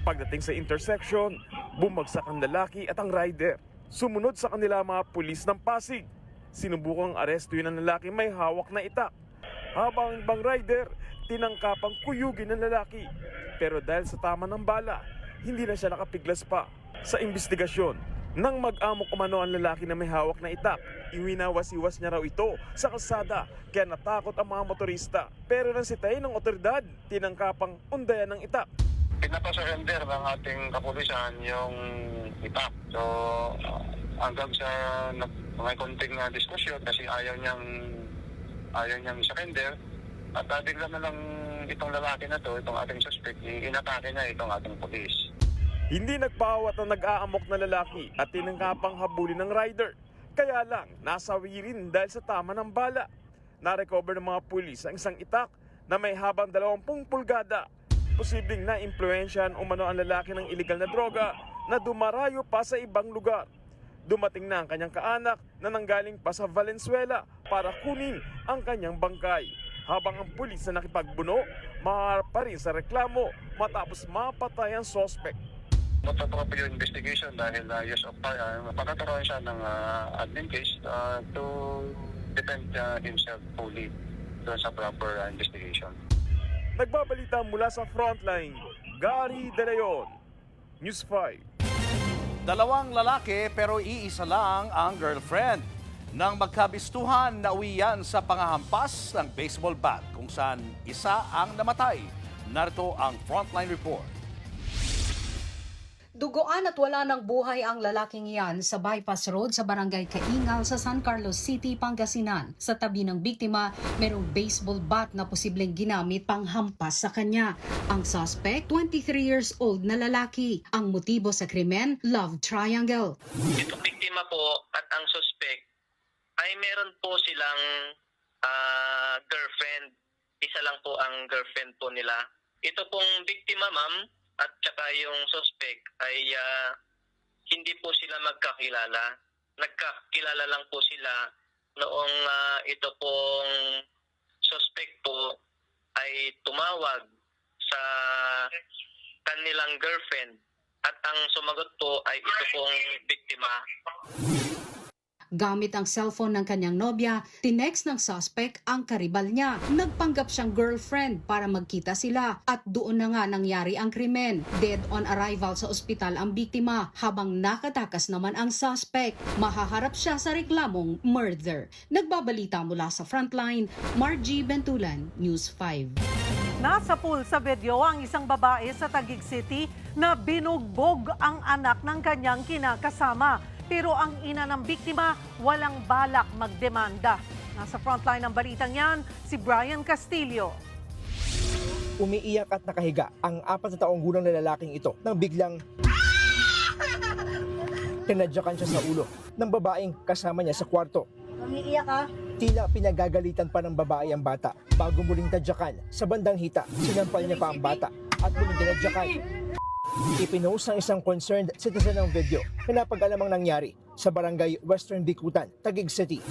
Pagdating sa intersection, bumagsak ang lalaki at ang rider. Sumunod sa kanila mga pulis ng Pasig. Sinubukang arestuin ang lalaki may hawak na itak. Habang ang ibang rider, tinangkapang kuyugin ng lalaki. Pero dahil sa tama ng bala, hindi na siya nakapiglas pa. Sa investigasyon, nang mag-amok umano ang lalaki na may hawak na itak, iwinawas-iwas niya raw ito sa kalsada kaya natakot ang mga motorista. Pero nang sitayin ng otoridad, tinangkapang undayan ng itak.
Pinapasurrender ng ating kapulisan yung itak. So hanggang sa may konting diskusyon kasi ayaw niyang surrender, At bigla na lang itong lalaki na to, itong ating suspect, inatake na itong ating pulis.
Hindi nagpawat ang nag-aamok na lalaki at tinangkapang habulin ng rider. Kaya lang, nasawi rin dahil sa tama ng bala. Na-recover ng mga pulis ang isang itak na may habang 20 pulgada. Posibleng na-impluensyahan umano ang lalaki ng iligal na droga na dumarayo pa sa ibang lugar. Dumating na ang kanyang kaanak na nanggaling pa sa Valenzuela para kunin ang kanyang bangkay. Habang ang pulis na nakipagbuno, maharap pa rin sa reklamo matapos mapatay ang suspect.
Matapos yung investigation dahil use of fire, pagkataroon siya ng admin case to defend himself fully doon sa proper investigation.
Nagbabalita mula sa frontline, Gary De Leon, News 5.
2 lalaki pero iisa lang ang girlfriend. Nang magkabistuhan, nauwi yan sa pangahampas ng baseball bat kung saan isa ang namatay. Narito ang frontline report.
Duguan at wala ng buhay ang lalaking iyan sa bypass road sa barangay Kaingal sa San Carlos City, Pangasinan. Sa tabi ng biktima, merong baseball bat na posibleng ginamit panghampas sa kanya. Ang suspect, 23 years old na lalaki. Ang motibo sa krimen, love triangle.
Itong biktima po at ang suspect ay meron po silang girlfriend. Isa lang po ang girlfriend po nila. Ito pong biktima, ma'am, at saka yung suspect ay hindi po sila magkakilala. Nagkakilala lang po sila noong ito pong suspect po ay tumawag sa kanilang girlfriend at ang sumagot po ay ito pong biktima.
Gamit ang cellphone ng kanyang nobya, tinext ng suspect ang karibal niya. Nagpanggap siyang girlfriend para magkita sila at doon na nga nangyari ang krimen. Dead on arrival sa ospital ang biktima habang nakatakas naman ang suspect. Mahaharap siya sa reklamong murder. Nagbabalita mula sa frontline, Margie Bentulan, News 5.
Nasa pool sa video ang isang babae sa Taguig City na binugbog ang anak ng kanyang kinakasama. Pero ang ina ng biktima walang balak magdemanda. Nasa frontline ng balitang yan, si Brian Castillo.
Umiiyak at nakahiga ang 4 na taong gulang na lalaking ito nang biglang tinadyakan siya sa ulo ng babaeng kasama niya sa kwarto.
Umiiyak ka?
Tila pinagagalitan pa ng babae ang bata bago muling tadyakan. Sa bandang hita, sinampal niya pa ang bata at muling tinadyakan. Ipinost ng isang concerned citizen ng video na napag-alamang nangyari sa barangay Western Bikutan, Taguig City.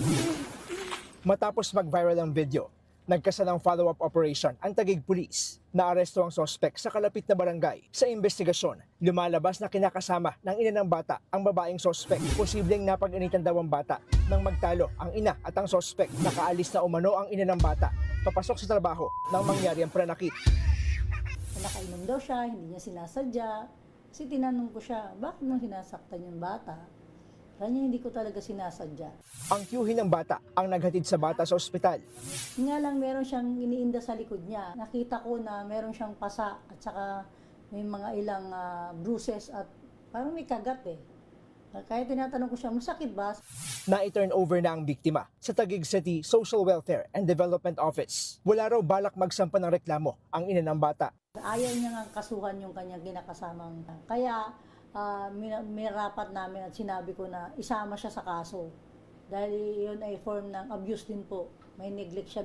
Matapos mag-viral ang video, nagkasalang follow-up operation ang Taguig Police. Naaresto ang suspect sa kalapit na barangay. Sa investigasyon, lumalabas na kinakasama ng ina ng bata ang babaeng suspect. Posibleng napag-initan daw ang bata nang magtalo ang ina at ang suspect. Nakaalis na umano ang ina ng bata papasok sa trabaho nang mangyari ang pananakit.
Nakainom daw siya, hindi niya sinasadya. Kasi tinanong ko siya, bakit mo sinasaktan yung bata? Kanya hindi ko talaga sinasadya.
Ang tiyuhin ng bata ang naghatid sa bata sa ospital.
Nga lang meron siyang iniinda sa likod niya. Nakita ko na meron siyang pasa at saka may mga ilang bruises at parang may kagat eh. Kaya tinatanong ko siya, masakit ba?
Na-turn over na ang biktima sa Taguig City Social Welfare and Development Office. Wala raw balak magsampa ng reklamo ang ina ng bata.
Ayaw niya nga kasuhan yung kanyang ginakasamang. Kaya may rapat namin at sinabi ko na isama siya sa kaso. Dahil yun ay form ng abuse din po. May neglect siya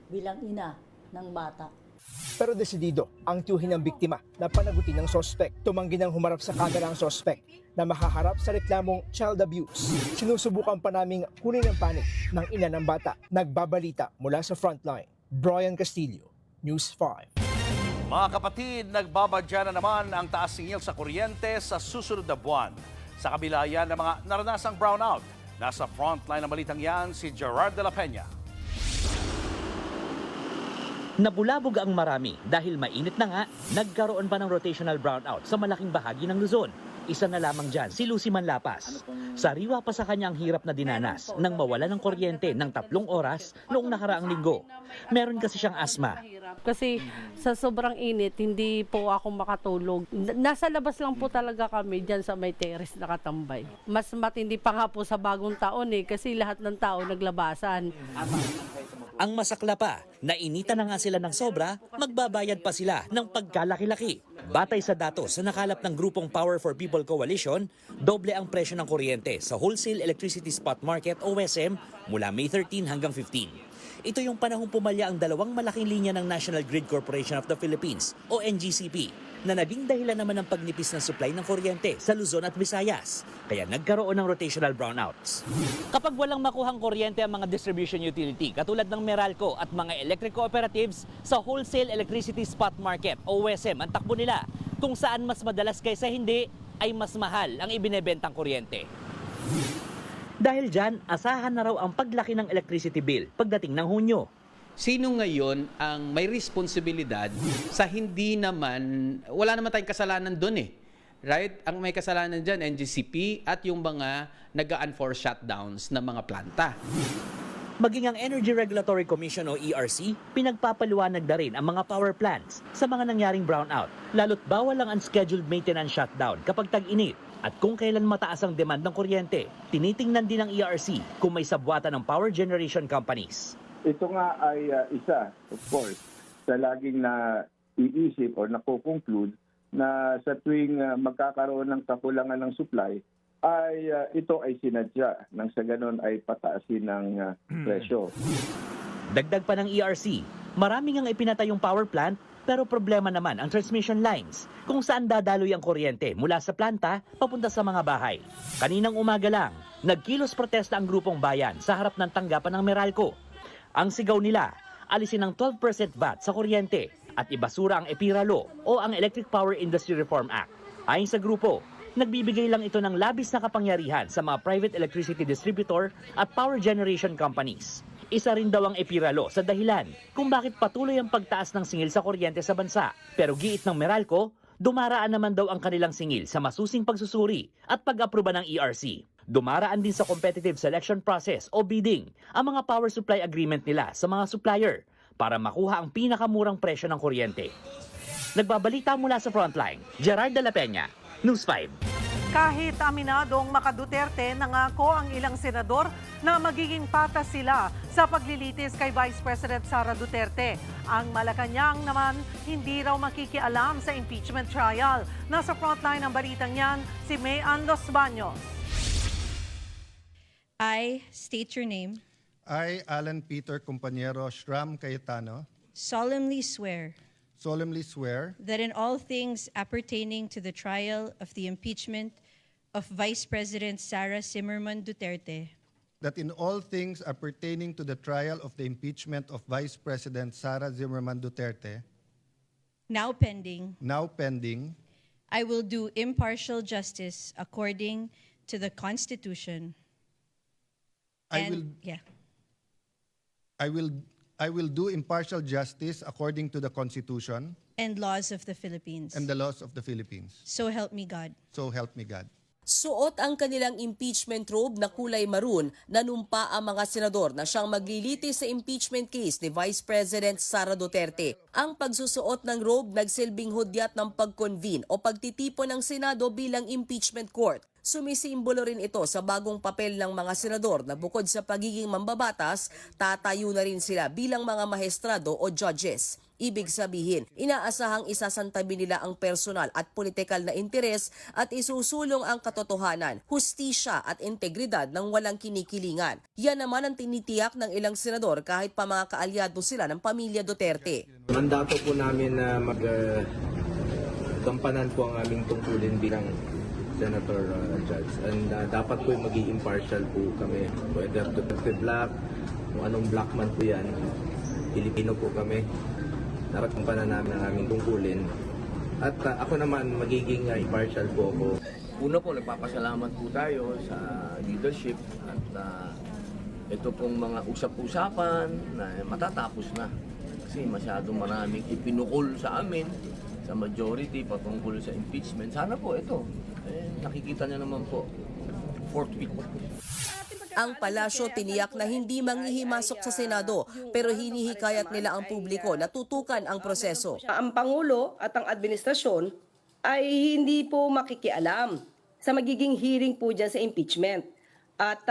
bilang ina ng bata.
Pero desidido ang tiyuhin ng biktima na panagutin ng suspect. Tumanggi ng humarap sa kamera ang suspect na makaharap sa reklamong child abuse. Sinusubukan pa naming kunin ang panig ng ina ng bata. Nagbabalita mula sa frontline, Brian Castillo, News 5.
Mga kapatid, nagbabadya na naman ang taas singil sa kuryente sa susunod na buwan. Sa kabila yan ng mga naranasang brownout. Nasa frontline ng balitang yan si Gerard de la Peña.
Nabulabog ang marami dahil mainit na nga, nagkaroon pa ng rotational brownout sa malaking bahagi ng Luzon. Isa na lamang dyan, si Lucy Manlapas. Sariwa pa sa kanyang hirap na dinanas nang mawala ng kuryente ng 3 oras noong nakaraang linggo. Meron kasi siyang asma.
Kasi sa sobrang init, hindi po ako makatulog. Nasa labas lang po talaga kami dyan sa may terrace nakatambay. Mas matindi pa nga po sa bagong taon kasi lahat ng tao naglabasan.
Ang masakla pa, nainitan na nga sila ng sobra, magbabayad pa sila ng pagkalaki-laki. Batay sa datos na nakalap ng grupong Power for People Coalition, doble ang presyo ng kuryente sa Wholesale Electricity Spot Market o WESM mula May 13 hanggang 15. Ito yung panahong pumalya ang dalawang malaking linya ng National Grid Corporation of the Philippines o NGCP na naging dahilan naman ng pagnipis ng supply ng kuryente sa Luzon at Visayas. Kaya nagkaroon ng rotational brownouts. Kapag walang makuhang kuryente ang mga distribution utility katulad ng Meralco at mga electric cooperatives, sa Wholesale Electricity Spot Market o WESM ang takbo nila, kung saan mas madalas kaysa hindi ay mas mahal ang ibinebentang kuryente. Dahil dyan, asahan na raw ang paglaki ng electricity bill pagdating ng Hunyo.
Sino ngayon ang may responsibilidad sa hindi naman, wala naman tayong kasalanan doon eh. Right? Ang may kasalanan dyan, NGCP at yung mga nag-unforced shutdowns ng mga planta.
Maging ang Energy Regulatory Commission o ERC, pinagpapaliwanag na rin ang mga power plants sa mga nangyaring brownout, lalo't bawal ang unscheduled maintenance shutdown kapag tag-init. At kung kailan mataas ang demand ng kuryente, tinitingnan din ng ERC kung may sabwatan ng power generation companies.
Ito nga ay isa, of course, sa laging na iisip o nakukonclude na sa tuwing magkakaroon ng kakulangan ng supply, ay ito ay sinadya nang sa ganon ay pataasin ng presyo.
Dagdag pa ng ERC, maraming ang ipinatayong power plant pero problema naman ang transmission lines kung saan dadaloy ang kuryente mula sa planta papunta sa mga bahay. Kaninang umaga lang, nagkilos protesta ang grupong bayan sa harap ng tanggapan ng Meralco. Ang sigaw nila, alisin ang 12% VAT sa kuryente at ibasura ang EPIRA Law o ang Electric Power Industry Reform Act. Ayon sa grupo, nagbibigay lang ito ng labis na kapangyarihan sa mga private electricity distributor at power generation companies. Isa rin daw ang EPIRA Law sa dahilan kung bakit patuloy ang pagtaas ng singil sa kuryente sa bansa. Pero giit ng Meralco, dumaraan naman daw ang kanilang singil sa masusing pagsusuri at pag-aproba ng ERC. Dumaraan din sa competitive selection process o bidding ang mga power supply agreement nila sa mga supplier para makuha ang pinakamurang presyo ng kuryente. Nagbabalita mula sa Frontline, Gerard de la Peña, News 5.
Kahit aminadong maka-Duterte, nangako ang ilang senador na magiging patas sila sa paglilitis kay Vice President Sara Duterte. Ang Malacanang naman hindi raw makikialam sa impeachment trial. Nasa frontline ng balitang yan, si May Ann Los Baños.
I state your name.
I, Alan Peter Compañero Shram Cayetano,
Solemnly swear
solemnly swear
that in all things appertaining to the trial of the impeachment of Vice President Sara Zimmerman Duterte,
that in all things appertaining to the trial of the impeachment of Vice President Sara Zimmerman Duterte,
now pending,
I
will do impartial justice according to the Constitution.
I will do impartial justice according to the Constitution
and laws of the Philippines.
and the laws of the Philippines.
So help me God.
So help me God.
Suot ang kanilang impeachment robe na kulay maroon, nanumpa ang mga senador na siyang maglilitis sa impeachment case ni Vice President Sara Duterte. Ang pagsusuot ng robe nagsilbing hudyat ng pag-convene o pagtitipon ng Senado bilang impeachment court. Sumisimbolo rin ito sa bagong papel ng mga senador na bukod sa pagiging mambabatas, tatayo na rin sila bilang mga maestrado o judges. Ibig sabihin, inaasahang isasantabi nila ang personal at politikal na interes at isusulong ang katotohanan, hustisya at integridad ng walang kinikilingan. Yan naman ang tinitiyak ng ilang senador kahit pa mga kaalyado sila ng pamilya Duterte.
Mandato po namin na magkampanan po ang aming tungkulin bilang Senator Judge. And dapat po maging impartial po kami. Whether Duterte Black, kung anong black man po yan, Pilipino po kami. Dapat kumpanan namin ang aming tungkulin. At ako naman, magiging impartial po ako.
Una po, nagpapasalamat po tayo sa leadership at ito pong mga usap-usapan na matatapos na. Kasi masyadong maraming ipinukol sa amin, sa majority patungkol sa impeachment. Sana po ito, nakikita niyo naman po, fourth week.
Ang palasyo tiniyak na hindi manghihimasok sa Senado pero hinihikayat nila ang publiko na tutukan ang proseso.
Ang Pangulo at ang administrasyon ay hindi po makikialam sa magiging hearing po dyan sa impeachment. At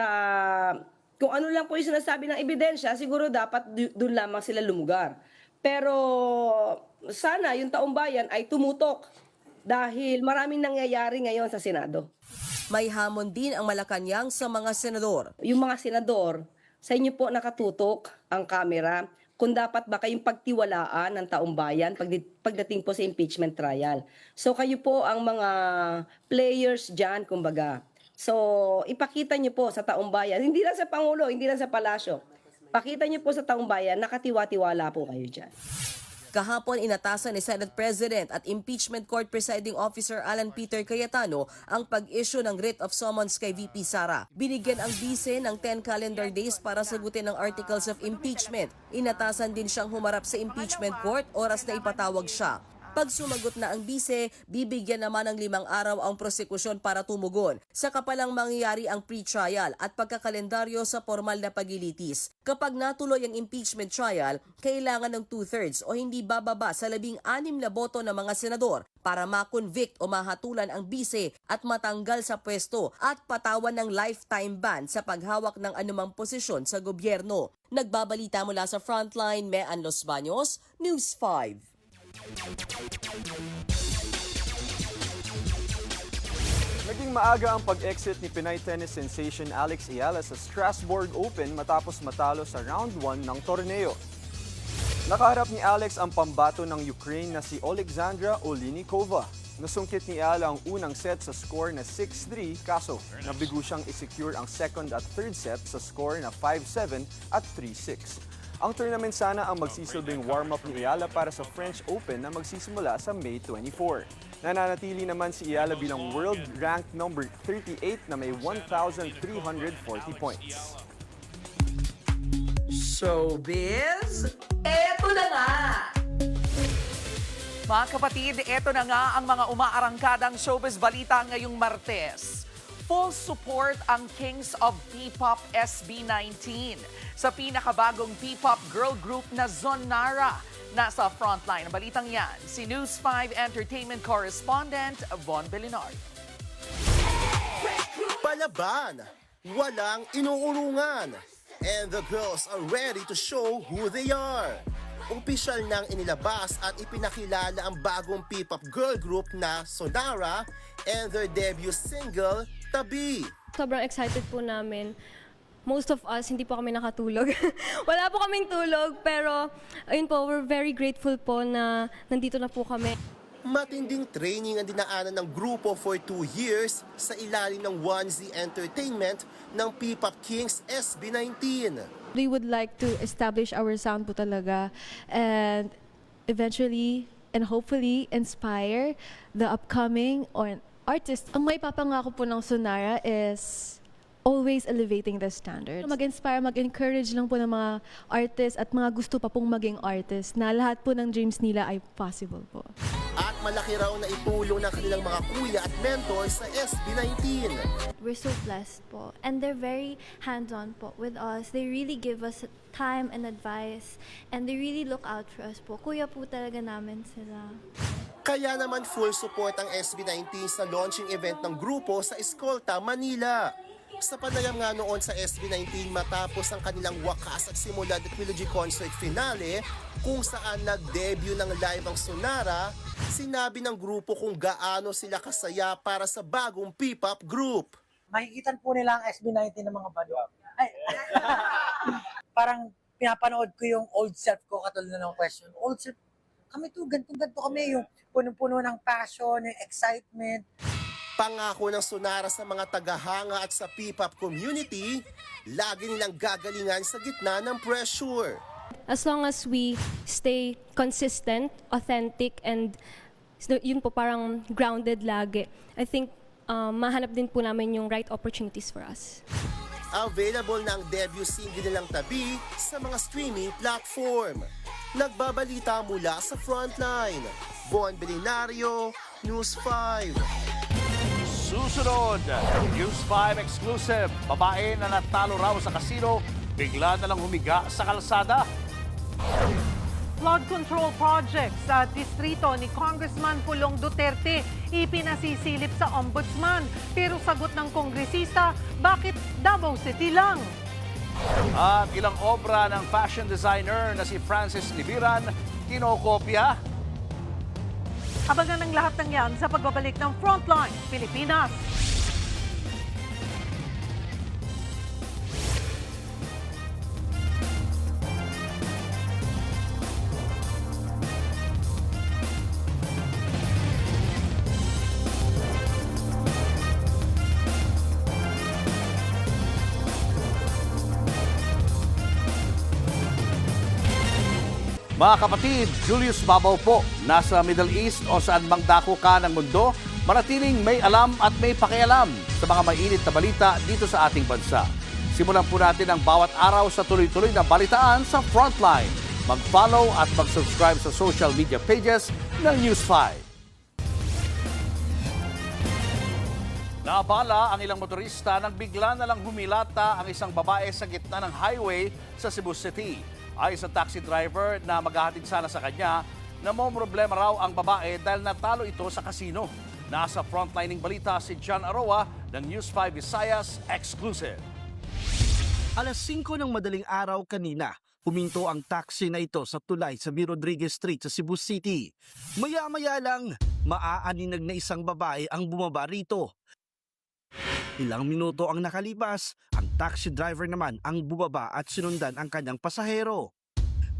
Kung ano lang po yung sinasabi ng ebidensya, siguro dapat doon lamang sila lumugar. Pero sana yung taong bayan ay tumutok dahil maraming nangyayari ngayon sa Senado. May hamon din ang Malacanang sa mga senador. Yung mga senador, sa inyo po nakatutok ang kamera kung dapat ba kayong pagtiwalaan ng taong bayan pagdating po sa impeachment trial. So kayo po ang mga players dyan, kumbaga. So ipakita niyo po sa taong bayan, hindi lang sa Pangulo, hindi lang sa Palasyo. Pakita niyo po sa taong bayan, nakatiwa-tiwala po kayo dyan. Kahapon inatasan ni Senate President at Impeachment Court Presiding Officer Alan Peter Cayetano ang pag-issue ng writ of summons kay VP Sara. Binigyan ang bise ng 10 calendar days para sagutin ang articles of impeachment. Inatasan din siyang humarap sa impeachment court oras na ipatawag siya. Pag sumagot na ang bise, bibigyan naman ng 5 araw ang prosekusyon para tumugon. Saka palang mangyayari ang pre-trial at pagkakalendaryo sa formal na paglilitis. Kapag natuloy ang impeachment trial, kailangan ng 2/3 o hindi bababa sa 16 na boto ng mga senador para ma-convict o mahatulan ang bise at matanggal sa pwesto at patawan ng lifetime ban sa paghawak ng anumang posisyon sa gobyerno. Nagbabalita mula sa Frontline, Mean Los Baños, News 5.
Naging maaga ang pag-exit ni Pinay tennis sensation Alex Ayala sa Strasbourg Open matapos matalo sa round 1 ng torneo. Nakaharap ni Alex ang pambato ng Ukraine na si Alexandra Olinikova. Nasungkit ni Ayala ang unang set sa score na 6-3 kaso nabigo siyang i-secure ang second at third set sa score na 5-7 at 3-6. Ang tournament sana ang magsisilbing warm-up ni Ayala para sa French Open na magsisimula sa May 24. Nananatili naman si Ayala bilang world ranked number 38 na may 1,340 points.
Showbiz, eto na nga! Mga kapatid, eto na nga ang mga umaarangkadang showbiz balita ngayong Martes. Full support ang Kings of P-Pop SB19 sa pinakabagong P-Pop girl group na Zonara. Nasa frontline ng balitang yan, si News 5 Entertainment Correspondent Von Belinario.
Palaban, walang inuurungan, and the girls are ready to show who they are. Opisyal nang inilabas at ipinakilala ang bagong P-Pop girl group na Zonara and their debut single, Tabi.
Sobrang excited po namin. Most of us, hindi po kami nakatulog. Wala po kaming tulog, pero ayun po, we're very grateful po na nandito na po kami.
Matinding training ang dinaanan ng grupo for 2 years sa ilalim ng 1Z Entertainment ng P-Pop Kings SB19.
We would like to establish our sound po talaga and eventually and hopefully inspire the upcoming artists. Ang may papangako po ng Zonara is always elevating the standards. Mag-inspire, mag-encourage lang po ng mga artists at mga gusto pa pong maging artist na lahat po ng dreams nila ay possible po.
At malaki raw na itulong ng kanilang mga kuya at mentors sa SB19.
We're so blessed po. And they're very hands-on po with us. They really give us time and advice. And they really look out for us po. Kuya po talaga namin sila.
Kaya naman full support ang SB19 sa launching event ng grupo sa Escolta, Manila. Sa panayam nga noon sa SB19 matapos ang kanilang wakas at simula the trilogy concert finale kung saan nag-debut ng live ang Zonara, sinabi ng grupo kung gaano sila kasaya para sa bagong P-Pop group.
Makikita po nila ang SB19 ng mga bado. Ay, parang pinapanood ko yung old self ko katulad ng question. Old self, kami to, ganito kami, yung punong-puno ng passion, yung excitement.
Pangako ng Zonara sa mga tagahanga at sa P-Pop community, lagi nilang gagalingan sa gitna ng pressure.
As long as we stay consistent, authentic, and yun po parang grounded lagi, I think mahanap din po namin yung right opportunities for us.
Available na ang debut single nilang Tabi sa mga streaming platform. Nagbabalita mula sa Frontline. Von Belinario, News 5.
Susunod, News 5 exclusive. Babae na natalo raw sa kasino, bigla na lang humiga sa kalsada.
Flood control project sa distrito ni Congressman Pulong Duterte ipinasisilip sa ombudsman. Pero sagot ng kongresista, bakit Davao City lang?
At ilang obra ng fashion designer na si Francis Libiran kinokopya.
Abangan ang lahat ng yan sa pagbabalik ng Frontline Pilipinas.
Mga kapatid, Julius Babaw po, nasa Middle East o saan mang dako ka ng mundo, manatiling may alam at may pakialam sa mga mainit na balita dito sa ating bansa. Simulan po natin ang bawat araw sa tuloy-tuloy na balitaan sa Frontline. Mag-follow at mag-subscribe sa social media pages ng News 5. Naabala ang ilang motorista nang bigla na lang humilata ang isang babae sa gitna ng highway sa Cebu City. Ay sa taxi driver na maghahatid sana sa kanya na may problema raw ang babae dahil natalo ito sa kasino. Nasa frontlining balita si John Aroa ng News 5 Visayas Exclusive.
Alas 5 ng madaling araw kanina, huminto ang taxi na ito sa tulay sa B. Rodriguez Street sa Cebu City. Maya-maya lang, maaaninag na isang babae ang bumaba rito. Ilang minuto ang nakalipas, ang taxi driver naman ang bumaba at sinundan ang kanyang pasahero.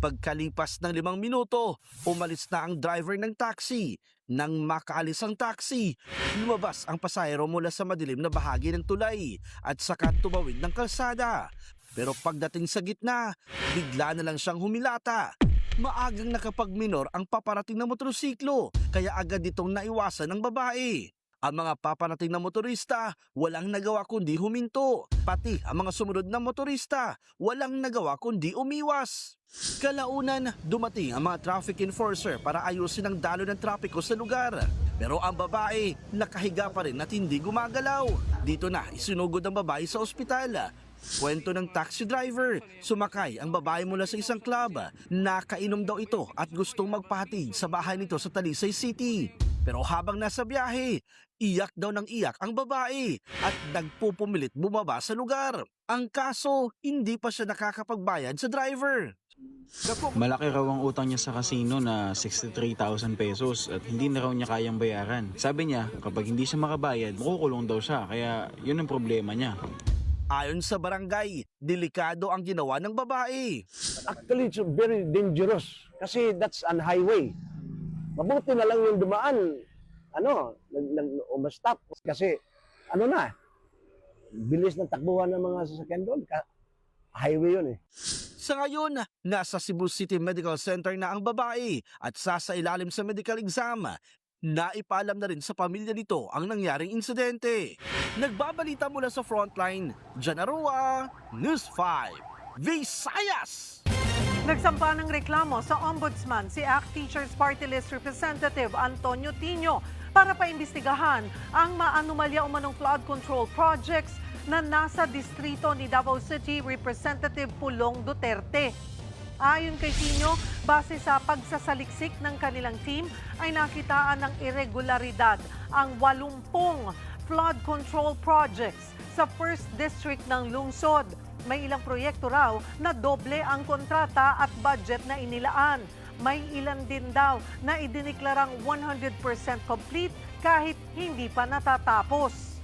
Pagkalipas ng 5 minuto, umalis na ang driver ng taxi. Nang makaalis ang taxi, lumabas ang pasahero mula sa madilim na bahagi ng tulay at saka tumawid ng kalsada. Pero pagdating sa gitna, bigla na lang siyang humilata. Maagang nakapagminor ang paparating na motorsiklo, kaya agad itong naiwasan ng babae. Ang mga paparating na motorista, walang nagawa kundi huminto. Pati ang mga sumunod na motorista, walang nagawa kundi umiwas. Kalaunan, dumating ang mga traffic enforcer para ayusin ang dalo ng trapiko sa lugar. Pero ang babae, nakahiga pa rin at hindi gumagalaw. Dito na isinugod ang babae sa ospital. Kwento ng taxi driver, sumakay ang babae mula sa isang club. Nakainom daw ito at gustong magpahatid sa bahay nito sa Talisay City. Pero habang nasa biyahe, iyak daw ng iyak ang babae at nagpupumilit bumaba sa lugar. Ang kaso, hindi pa siya nakakapagbayad sa driver.
Malaki raw ang utang niya sa kasino na 63,000 pesos at hindi na raw niya kayang bayaran. Sabi niya, kapag hindi siya makabayad, makukulong daw siya, kaya yun ang problema niya.
Ayon sa barangay, delikado ang ginawa ng babae.
Actually, it's very dangerous kasi that's an highway. Mabuti na lang yung dumaan, umastop. Kasi, bilis ng takbuhan ng mga sasakyan doon. Highway yun eh.
Sa ngayon, nasa Cebu City Medical Center na ang babae at sasailalim sa medical exam. Naipaalam na rin sa pamilya nito ang nangyaring insidente. Nagbabalita mula sa Frontline, John Aroa, News 5, Visayas!
Nagsampa ng reklamo sa Ombudsman si ACT Teachers Party List Representative Antonio Tino para paimbestigahan ang maanumalya umanong flood control projects na nasa distrito ni Davao City Representative Pulong Duterte. Ayon kay Tino, base sa pagsasaliksik ng kanilang team ay nakitaan ng irregularidad ang 80 flood control projects sa 1st District ng lungsod. May ilang proyekto raw na doble ang kontrata at budget na inilaan. May ilan din daw na idiniklarang 100% complete kahit hindi pa natatapos.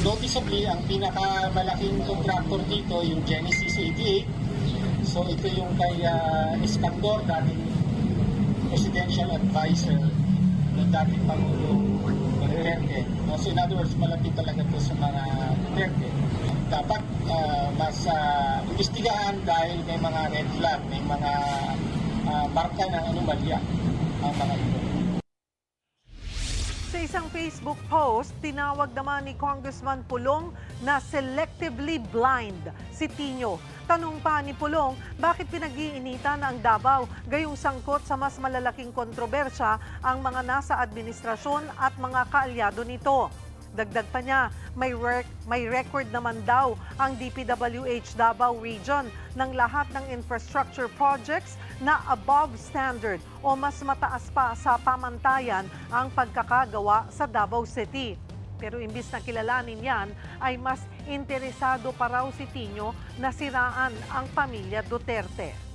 Noticeably, ang pinakamalaking contractor dito yung Genesis 88. So ito yung kay Escandor, dating presidential advisor ng dating Pangulo Duterte. So in other words, malapit talaga ito sa mga Duterte. Dapat mas imbestigahan dahil may mga red flag, may mga marka ng anomalya ang mga ito.
Sa isang Facebook post, tinawag naman ni Congressman Pulong na selectively blind si Tino. Tanong pa ni Pulong, bakit pinag-iinitan ang Davao gayong sangkot sa mas malalaking kontrobersya ang mga nasa administrasyon at mga kaalyado nito. Dagdag pa niya, may record naman daw ang DPWH Davao Region ng lahat ng infrastructure projects na above standard o mas mataas pa sa pamantayan ang pagkakagawa sa Davao City. Pero imbis na kilalanin yan, ay mas interesado pa raw si Tino na siraan ang pamilya Duterte.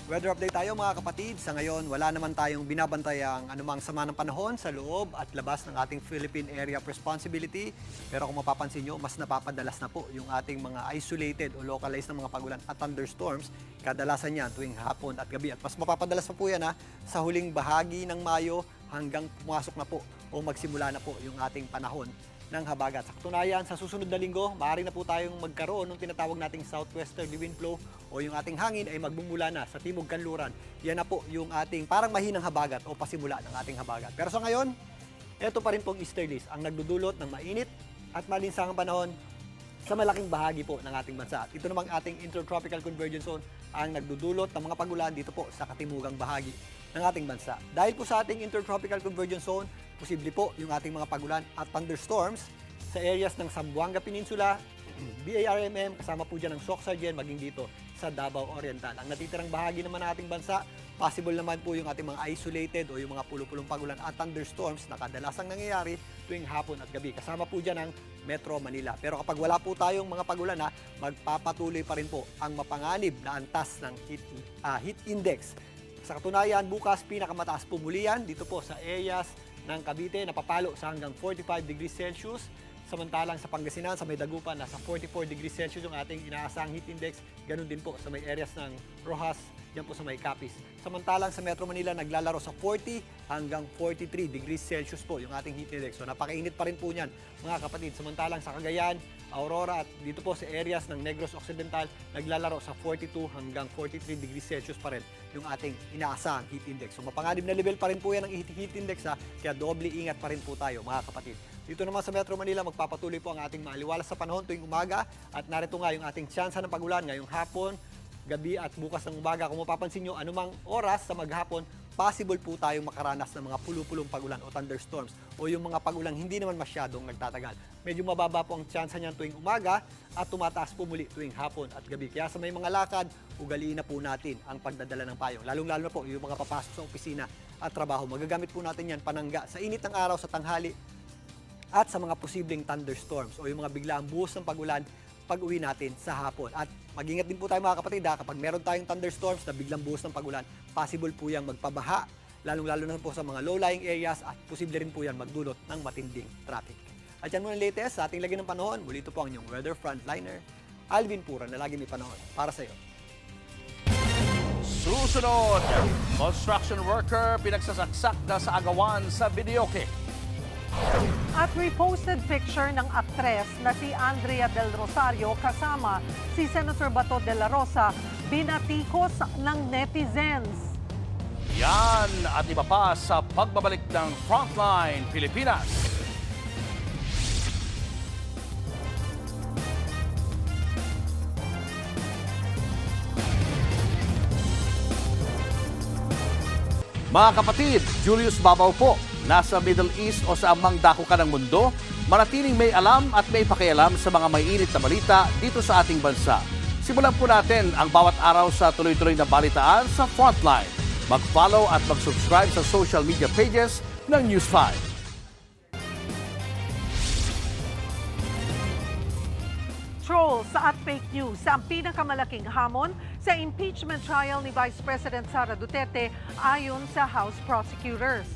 Weather update tayo mga kapatid. Sa ngayon, wala naman tayong binabantayang anumang sama ng panahon sa loob at labas ng ating Philippine Area of Responsibility. Pero kung mapapansin nyo, mas napapadalas na po yung ating mga isolated o localized na mga pagulan at thunderstorms. Kadalasan yan tuwing hapon at gabi. At mas mapapadalas pa po yan sa huling bahagi ng Mayo hanggang pumasok na po o magsimula na po yung ating panahon ng habagat. Sa katunayan, sa susunod na linggo, maaari na po tayong magkaroon ng tinatawag nating southwesterly wind flow o yung ating hangin ay magbumula na sa timog kanluran. Yan na po yung ating parang mahinang habagat o pasimula ng ating habagat. Pero sa ngayon, ito pa rin pong easterlies ang nagdudulot ng mainit at malinsangang panahon sa malaking bahagi po ng ating bansa. At ito namang ating intertropical convergence zone ang nagdudulot ng mga pagulan dito po sa katimugang bahagi ng ating bansa. Dahil po sa ating intertropical convergence zone, posible po yung ating mga pagulan at thunderstorms sa areas ng Zamboanga Peninsula, BARMM, kasama po dyan ang Soxargen, maging dito sa Davao Oriental. Ang natitirang bahagi naman ng ating bansa, possible naman po yung ating mga isolated o yung mga pulupulong pagulan at thunderstorms na kadalasang nangyayari tuwing hapon at gabi. Kasama po dyan ang Metro Manila. Pero kapag wala po tayong mga pagulan, magpapatuloy pa rin po ang mapanganib na antas ng heat index. Sa katunayan, bukas pinakamataas po muli yan dito po sa areas ng Cavite, napapalo sa hanggang 45 degrees Celsius. Samantalang sa Pangasinan, sa may Dagupan, nasa 44 degrees Celsius yung ating inaasahang heat index. Ganun din po sa may areas ng Rojas, yan po sa may Capiz. Samantalang sa Metro Manila, naglalaro sa 40 hanggang 43 degrees Celsius po yung ating heat index. So napakainit pa rin po niyan mga kapatid. Samantalang sa Cagayan, Aurora at dito po sa areas ng Negros Occidental, naglalaro sa 42 hanggang 43 degrees Celsius pa rin yung ating inaasahang heat index. So mapanganib na level pa rin po yan ng heat index kaya doble ingat pa rin po tayo mga kapatid. Dito naman sa Metro Manila, magpapatuloy po ang ating maaliwalas sa panahon tuwing umaga at narito nga yung ating tsansa ng pagulan ngayong hapon, gabi at bukas ng umaga. Kung mapapansin nyo, anumang oras sa maghapon, possible po tayong makaranas ng mga pulupulong pagulan o thunderstorms o yung mga pagulang hindi naman masyadong nagtatagal. Medyo mababa po ang tsansa niyan tuwing umaga at tumataas po muli tuwing hapon at gabi. Kaya sa may mga lakad, ugaliin na po natin ang pagdadala ng payong. Lalong-lalo na po yung mga papasok sa opisina at trabaho. Magagamit po natin yan panangga sa init ng araw, sa tanghali at sa mga posibleng thunderstorms o yung mga biglaang buhos ng pagulan pag-uwi natin sa hapon. At mag-ingat din po tayo mga kapatid kapag meron tayong thunderstorms na biglang buhos ng pagulan, possible po yung magpabaha, lalong-lalo na po sa mga low-lying areas at posible rin po yan magdulot ng matinding traffic. At yan muna ang latest sa ating lagi ng panahon. Muli ito po ang inyong weather frontliner, Alvin Pura, na lagi may panahon para sa iyo.
Susunod, construction worker pinagsasaksak na sa agawan sa videoke.
At reposted picture ng aktres na si Andrea Del Rosario kasama si Senator Bato de la Rosa, binatikos ng netizens.
Yan at iba pa sa pagbabalik ng Frontline Pilipinas. Mga kapatid, Julius Babaw po. Nasa Middle East o sa amang dako ka ng mundo, manatiling may alam at may pakialam sa mga may init na balita dito sa ating bansa. Simulan po natin ang bawat araw sa tuloy-tuloy na balitaan sa Frontline. Mag-follow at mag-subscribe sa social media pages ng News 5.
Trolls at fake news ang pinakamalaking hamon sa impeachment trial ni Vice President Sara Duterte ayon sa House prosecutors.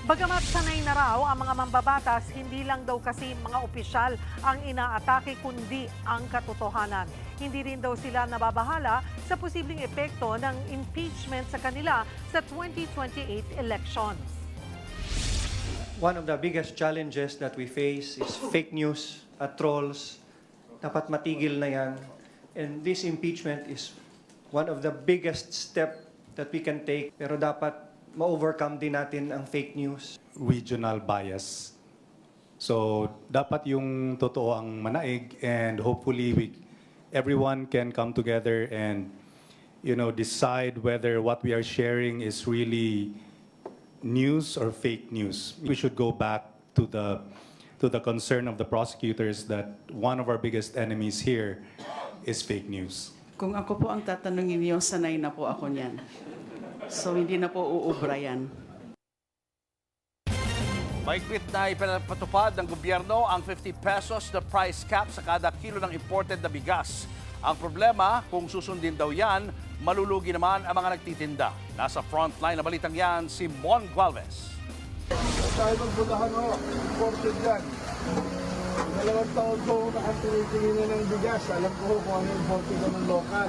Bagamat sanay na raw ang mga mambabatas, hindi lang daw kasi mga opisyal ang inaatake kundi ang katotohanan. Hindi rin daw sila nababahala sa posibleng epekto ng impeachment sa kanila sa 2028 elections.
One of the biggest challenges that we face is fake news at trolls. Dapat matigil na yan. And this impeachment is one of the biggest step that we can take. Pero dapat ma-overcome din natin ang fake news.
Regional bias. So, dapat yung totoo ang manaig and hopefully everyone can come together and decide whether what we are sharing is really news or fake news. We should go back to the concern of the prosecutors that one of our biggest enemies here is fake news.
Kung ako po ang tatanungin niyo, sanay na po ako niyan.
So hindi na po uubra yan.
Mahigpit na ipinapatupad ng gobyerno ang 50 pesos na price cap sa kada kilo ng imported na bigas. Ang problema, kung susundin daw yan, malulugi naman ang mga nagtitinda. Nasa frontline na balitang yan, si Mon Gualvez.
Tayo magbutahan ho, imported yan. 2 taon po nakatinitingin ng bigas. Alam ko kung ano imported ng lokal.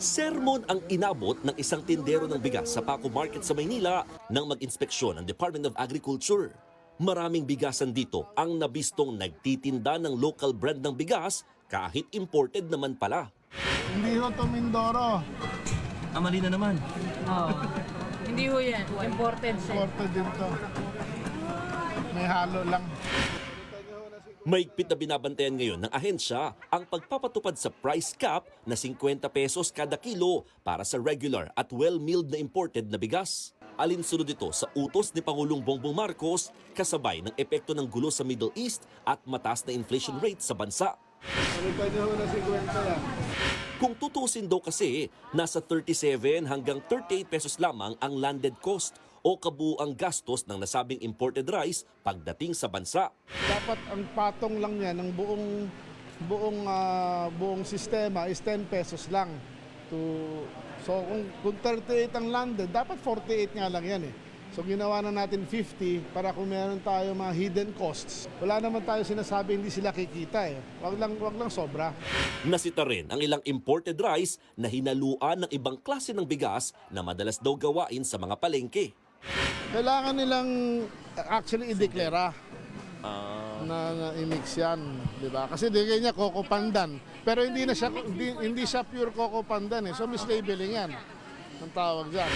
Sermon ang inabot ng isang tindero ng bigas sa Paco Market sa Maynila nang mag-inspeksyon ng Department of Agriculture. Maraming bigasan dito ang nabistong nagtitinda ng local brand ng bigas kahit imported naman pala.
Hindi ho to Mindoro.
Mali na naman.
Hindi ho yan. Imported siya.
Imported din to. May halo lang.
Mahigpit na binabantayan ngayon ng ahensya ang pagpapatupad sa price cap na 50 pesos kada kilo para sa regular at well-milled na imported na bigas. Alinsunod ito sa utos ni Pangulong Bongbong Marcos kasabay ng epekto ng gulo sa Middle East at mataas na inflation rate sa bansa. Kung tutusin daw kasi, nasa 37 hanggang 38 pesos lamang ang landed cost o kabuuang gastos ng nasabing imported rice pagdating sa bansa.
Dapat ang patong lang niya ng buong sistema is 10 pesos lang. So kung 38 ang landed, dapat 48 nga lang yan eh. So ginawa na natin 50 para kung meron tayo mga hidden costs. Wala naman tayo sinasabi hindi sila kikita eh. Wag lang sobra.
Nasita rin ang ilang imported rice na hinaluan ng ibang klase ng bigas na madalas daw gawain sa mga palengke.
Kailangan nilang actually i-deklara na i-mix yan, di ba? Kasi digay niya Coco Pandan. Pero hindi siya pure Coco Pandan eh. So mislabeling yan. Ang tawag diyan.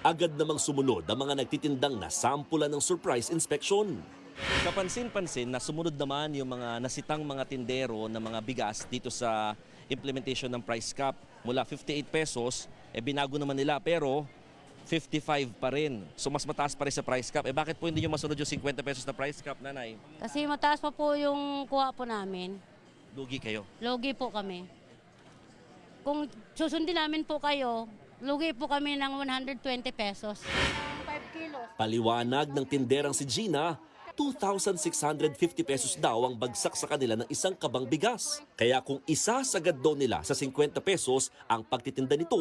Agad namang sumunod ang mga nagtitindang nasampulan ng surprise inspection.
Kapansin-pansin na sumunod naman yung mga nasitang mga tindero na mga bigas dito sa implementation ng price cap. Mula 58 pesos, binago naman nila pero 55 pa rin. So mas mataas pa rin sa price cap. Bakit po hindi nyo masunod yung 50 pesos na price cap, nanay?
Kasi mataas pa po yung kuha po namin.
Lugi kayo.
Lugi po kami. Kung susundin namin po kayo, lugi po kami ng 120 pesos. 5 kilos.
Paliwanag ng tinderang si Gina, 2,650 pesos daw ang bagsak sa kanila ng isang kabang bigas. Kaya kung isasagad daw nila sa 50 pesos ang pagtitinda nito,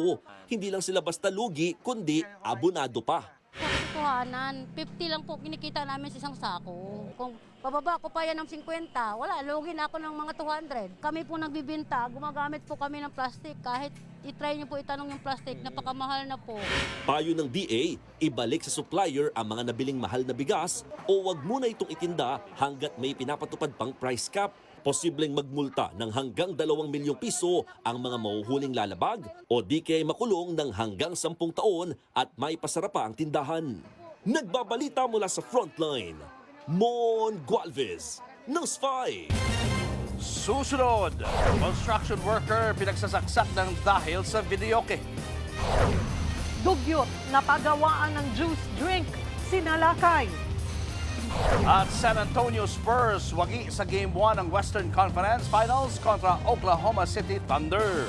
hindi lang sila basta lugi, kundi abonado pa.
Kuhanan, 50 lang po kinikita namin sa isang sako. Kung bababa ko pa yan ng 50, wala, lugi na ako ng mga 200. Kami po nagbibinta, gumagamit po kami ng plastic. Kahit itry niyo po itanong yung plastic, napakamahal na po.
Payo ng DA, ibalik sa supplier ang mga nabiling mahal na bigas o wag muna itong itinda hanggat may pinapatupad pang price cap. Posibleng magmulta ng hanggang 2 milyong piso ang mga mahuhuling lalabag o di kaya makulong ng hanggang 10 taon at may pasara pa ang tindahan. Nagbabalita mula sa Frontline, Mon Gualvez, News 5.
Susunod, construction worker pinagsasaksak ng dahil sa videoke.
Dugyot na pagawaan ng juice drink, sinalakay.
At San Antonio Spurs wagi sa Game 1 ng Western Conference Finals kontra Oklahoma City Thunder.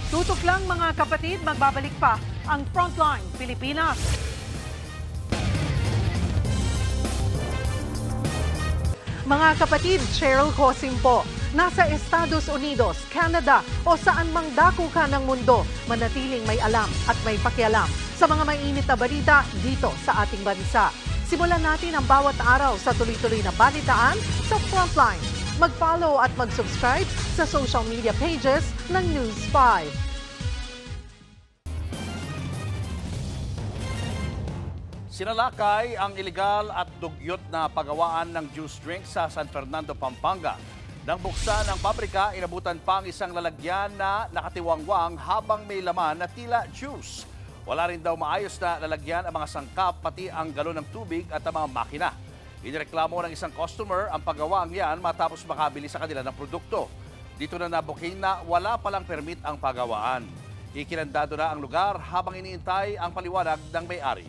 Tutok lang mga kapatid, magbabalik pa ang Frontline Pilipinas. Mga kapatid, Cheryl Cosim po. Nasa Estados Unidos, Canada o saan mang dako ka ng mundo, manatiling may alam at may pakialam sa mga mainit na balita dito sa ating bansa. Simulan natin ang bawat araw sa tuloy-tuloy na balitaan sa Frontline. Mag-follow at mag-subscribe sa social media pages ng News 5.
Sinalakay ang ilegal at dugyot na pagawaan ng juice drink sa San Fernando, Pampanga. Nang buksan ang pabrika, inabutan pa ang isang lalagyan na nakatiwangwang habang may laman na tila juice. Wala rin daw maayos na lalagyan ang mga sangkap pati ang galon ng tubig at ang mga makina. Inireklamo ng isang customer ang paggawaang yan matapos makabili sa kanila ng produkto. Dito na nabuking na wala palang permit ang pagawaan. Ikinandado na ang lugar habang iniintay ang paliwanag ng may-ari.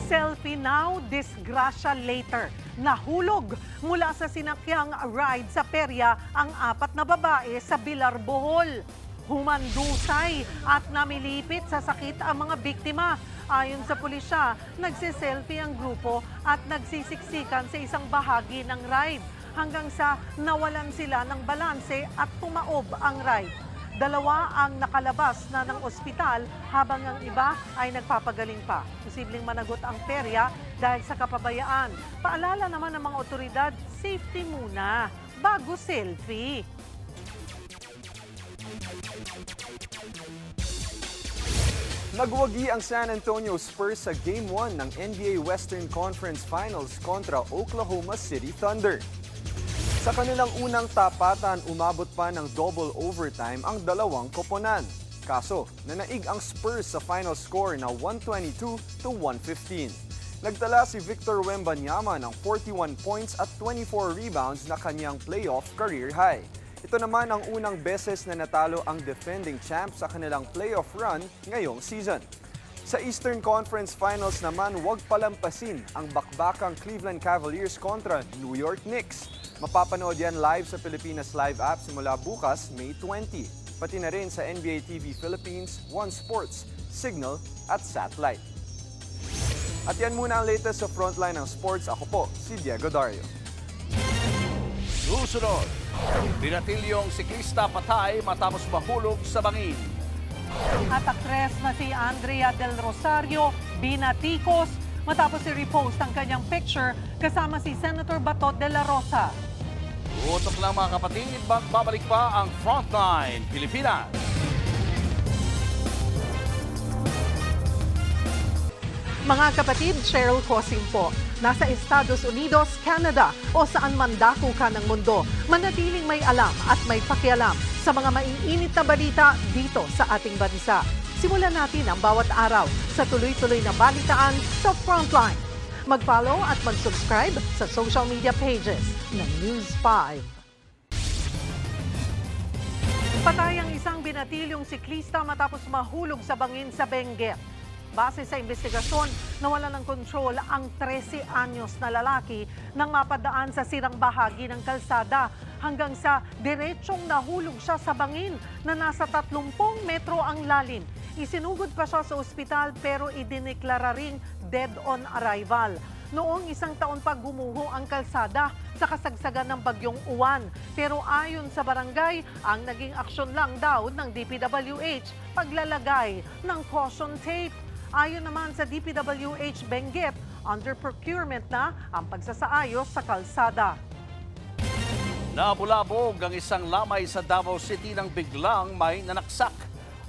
Selfie now, disgrasya later. Nahulog mula sa sinakyang ride sa perya ang 4 na babae sa Bilar, Bohol. Humandusay at namilipit sa sakit ang mga biktima. Ayon sa pulisya, nagsiselfie ang grupo at nagsisiksikan sa isang bahagi ng ride hanggang sa nawalan sila ng balanse at tumaob ang ride. 2 ang nakalabas na ng ospital habang ang iba ay nagpapagaling pa. Posibleng managot ang perya dahil sa kapabayaan. Paalala naman ng mga otoridad, safety muna bago selfie.
Nagwagi ang San Antonio Spurs sa Game 1 ng NBA Western Conference Finals kontra Oklahoma City Thunder. Sa kanilang unang tapatan, umabot pa ng double overtime ang dalawang koponan. Kaso, nanaig ang Spurs sa final score na 122-115. Nagtala si Victor Wembanyama ng 41 points at 24 rebounds na kanyang playoff career high. Ito naman ang unang beses na natalo ang defending champ sa kanilang playoff run ngayong season. Sa Eastern Conference Finals naman, huwag palampasin ang bakbakang Cleveland Cavaliers kontra New York Knicks. Mapapanood yan live sa Pilipinas Live app simula bukas, May 20. Pati na rin sa NBA TV Philippines, One Sports, Signal at Satellite. At yan muna ang latest sa Frontline ng Sports. Ako po, si Diego Dario.
Susunod, binatilyong siklista patay matapos mahulog sa bangin.
At aktres na si Andrea Del Rosario binatikos matapos i-repost ang kanyang picture kasama si Senator Bato de la Rosa.
Tutok lang mga kapatid, magbabalik pa ang Frontline Pilipinas.
Mga kapatid, Cheryl Cosim po. Nasa Estados Unidos, Canada o saan man dako ka ng mundo, manatiling may alam at may pakialam sa mga maiinit na balita dito sa ating bansa. Simulan natin ang bawat araw sa tuloy-tuloy na balitaan sa Frontline. Mag-follow at mag-subscribe sa social media pages ng News 5. Patay ang isang binatilyong siklista matapos mahulog sa bangin sa Benguet. Base sa investigasyon, nawala ng kontrol ang 13 anyos na lalaki nang mapadaan sa sirang bahagi ng kalsada hanggang sa diretsong nahulog siya sa bangin na nasa 30 metro ang lalim. Isinugod pa siya sa ospital pero idineklara ring dead on arrival. Noong 1 taon pa gumuho ang kalsada sa kasagsagan ng bagyong Uwan. Pero ayon sa barangay, ang naging aksyon lang daw ng DPWH, paglalagay ng caution tape. Ayon naman sa DPWH Benguet, under procurement na ang pagsasaayos sa kalsada.
Nabulabog ang isang lamay sa Davao City nang biglang may nanaksak.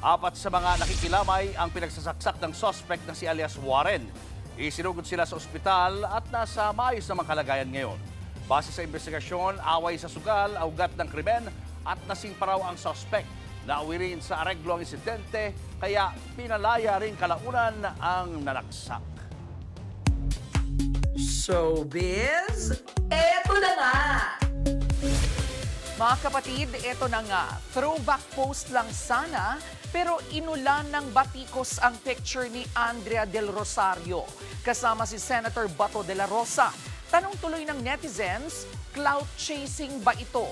4 sa mga nakikilamay ang pinagsasaksak ng suspect na si alias Warren. Isinugod sila sa ospital at nasa maayos na kalagayan ngayon. Base sa investigasyon, away sa sugal, ugat ng krimen at nasing paraw ang suspect. Nauwi rin sa areglo ang insidente, kaya pinalaya rin kalaunan ang nanaksak.
Showbiz, eto na nga! Mga kapatid, eto na nga. Throwback post lang sana, pero inulan ng batikos ang picture ni Andrea Del Rosario kasama si Senator Bato de la Rosa. Tanong tuloy ng netizens, clout chasing ba ito?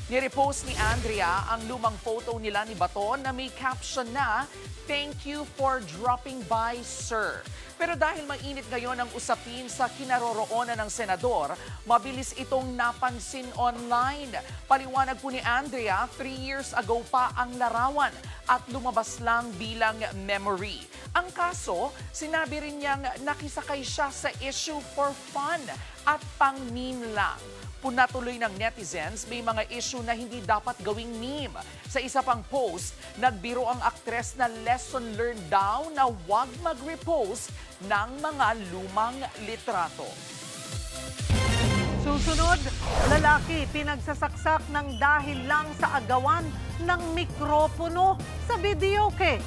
Nirepost ni Andrea ang lumang photo nila ni Bato na may caption na, "Thank you for dropping by, sir." Pero dahil mainit ngayon ang usapin sa kinaroroonan ng senador, mabilis itong napansin online. Paliwanag po ni Andrea, 3 years ago pa ang larawan at lumabas lang bilang memory. Ang kaso, sinabi rin niyang nakisakay siya sa issue for fun at pang-meme lang. Punatuloy ng netizens, may mga issue na hindi dapat gawing meme. Sa isa pang post, nagbiro ang aktres na lesson learned daw na huwag mag-repost ng mga lumang litrato.
Susunod, lalaki pinagsasaksak ng dahil lang sa agawan ng mikropono sa videoke.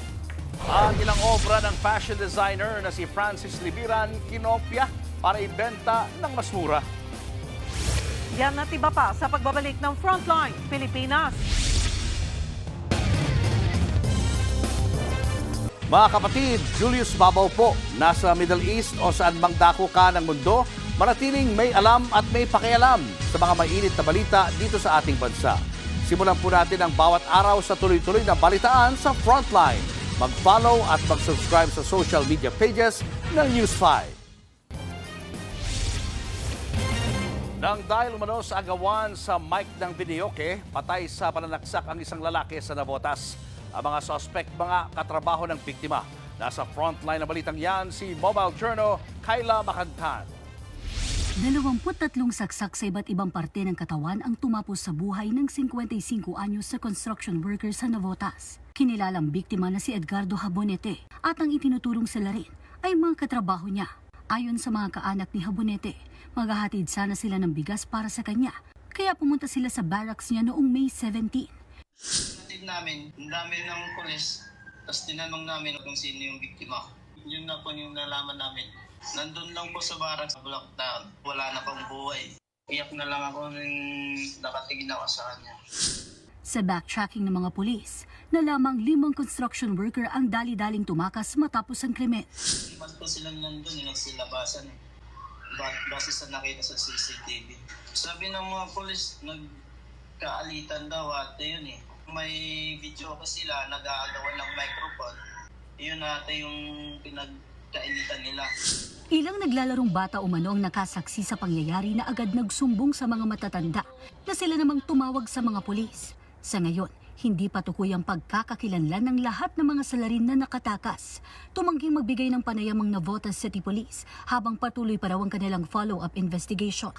Ang ilang obra ng fashion designer na si Francis Libiran kinopya para ibenta ng mas mura.
Yan at iba pa sa pagbabalik ng Frontline Pilipinas.
Mga kapatid, Julius Babaw po, nasa Middle East o saan mang dako ka ng mundo, manatiling may alam at may pakialam sa mga mainit na balita dito sa ating bansa. Simulan po natin ang bawat araw sa tuloy-tuloy na balitaan sa Frontline. Mag-follow at mag-subscribe sa social media pages ng News 5. Nang dahil umano sa agawan sa mic ng videoke, patay sa pananaksak ang isang lalaki sa Navotas. Ang mga suspect, mga katrabaho ng biktima. Nasa frontline na balitang yan, si Mobile Journal, Kayla Makantan.
23 saksak sa iba't ibang parte ng katawan ang tumapos sa buhay ng 55 anyos sa construction worker sa Navotas. Kinilalang biktima na si Edgardo Habonete at ang itinuturong sila rin ay mga katrabaho niya. Ayon sa mga kaanak ni Habonete, maghahatid sana sila ng bigas para sa kanya. Kaya pumunta sila sa barracks niya noong May 17.
Hatid namin, ang dami ng pulis, tapos tinanong namin kung sino yung biktima. Yun na po yung nalaman namin. Nandun lang po sa barracks, lockdown. Wala na pang buhay. Iyak na lang ako nung nakatingin ako sa kanya.
Sa backtracking ng mga pulis, nalamang 5 construction worker ang dali-daling tumakas matapos ang krimen.
Iman po silang nandun, nagsilabasan. Base sa nakita sa CCTV. Sabi ng mga pulis, nagkaalitan daw at yun eh. May video pa sila, nag-aagawan ng microphone. Yun ate yung pinagkainitan nila.
Ilang naglalarong bata umano ang nakasaksi sa pangyayari na agad nagsumbong sa mga matatanda na sila namang tumawag sa mga pulis. Sa ngayon, hindi pa tukoy ang pagkakakilanlan ng lahat ng mga salarin na nakatakas. Tumangging magbigay ng panayam ang Navotas City Police habang patuloy pa raw ang kanilang follow-up investigation.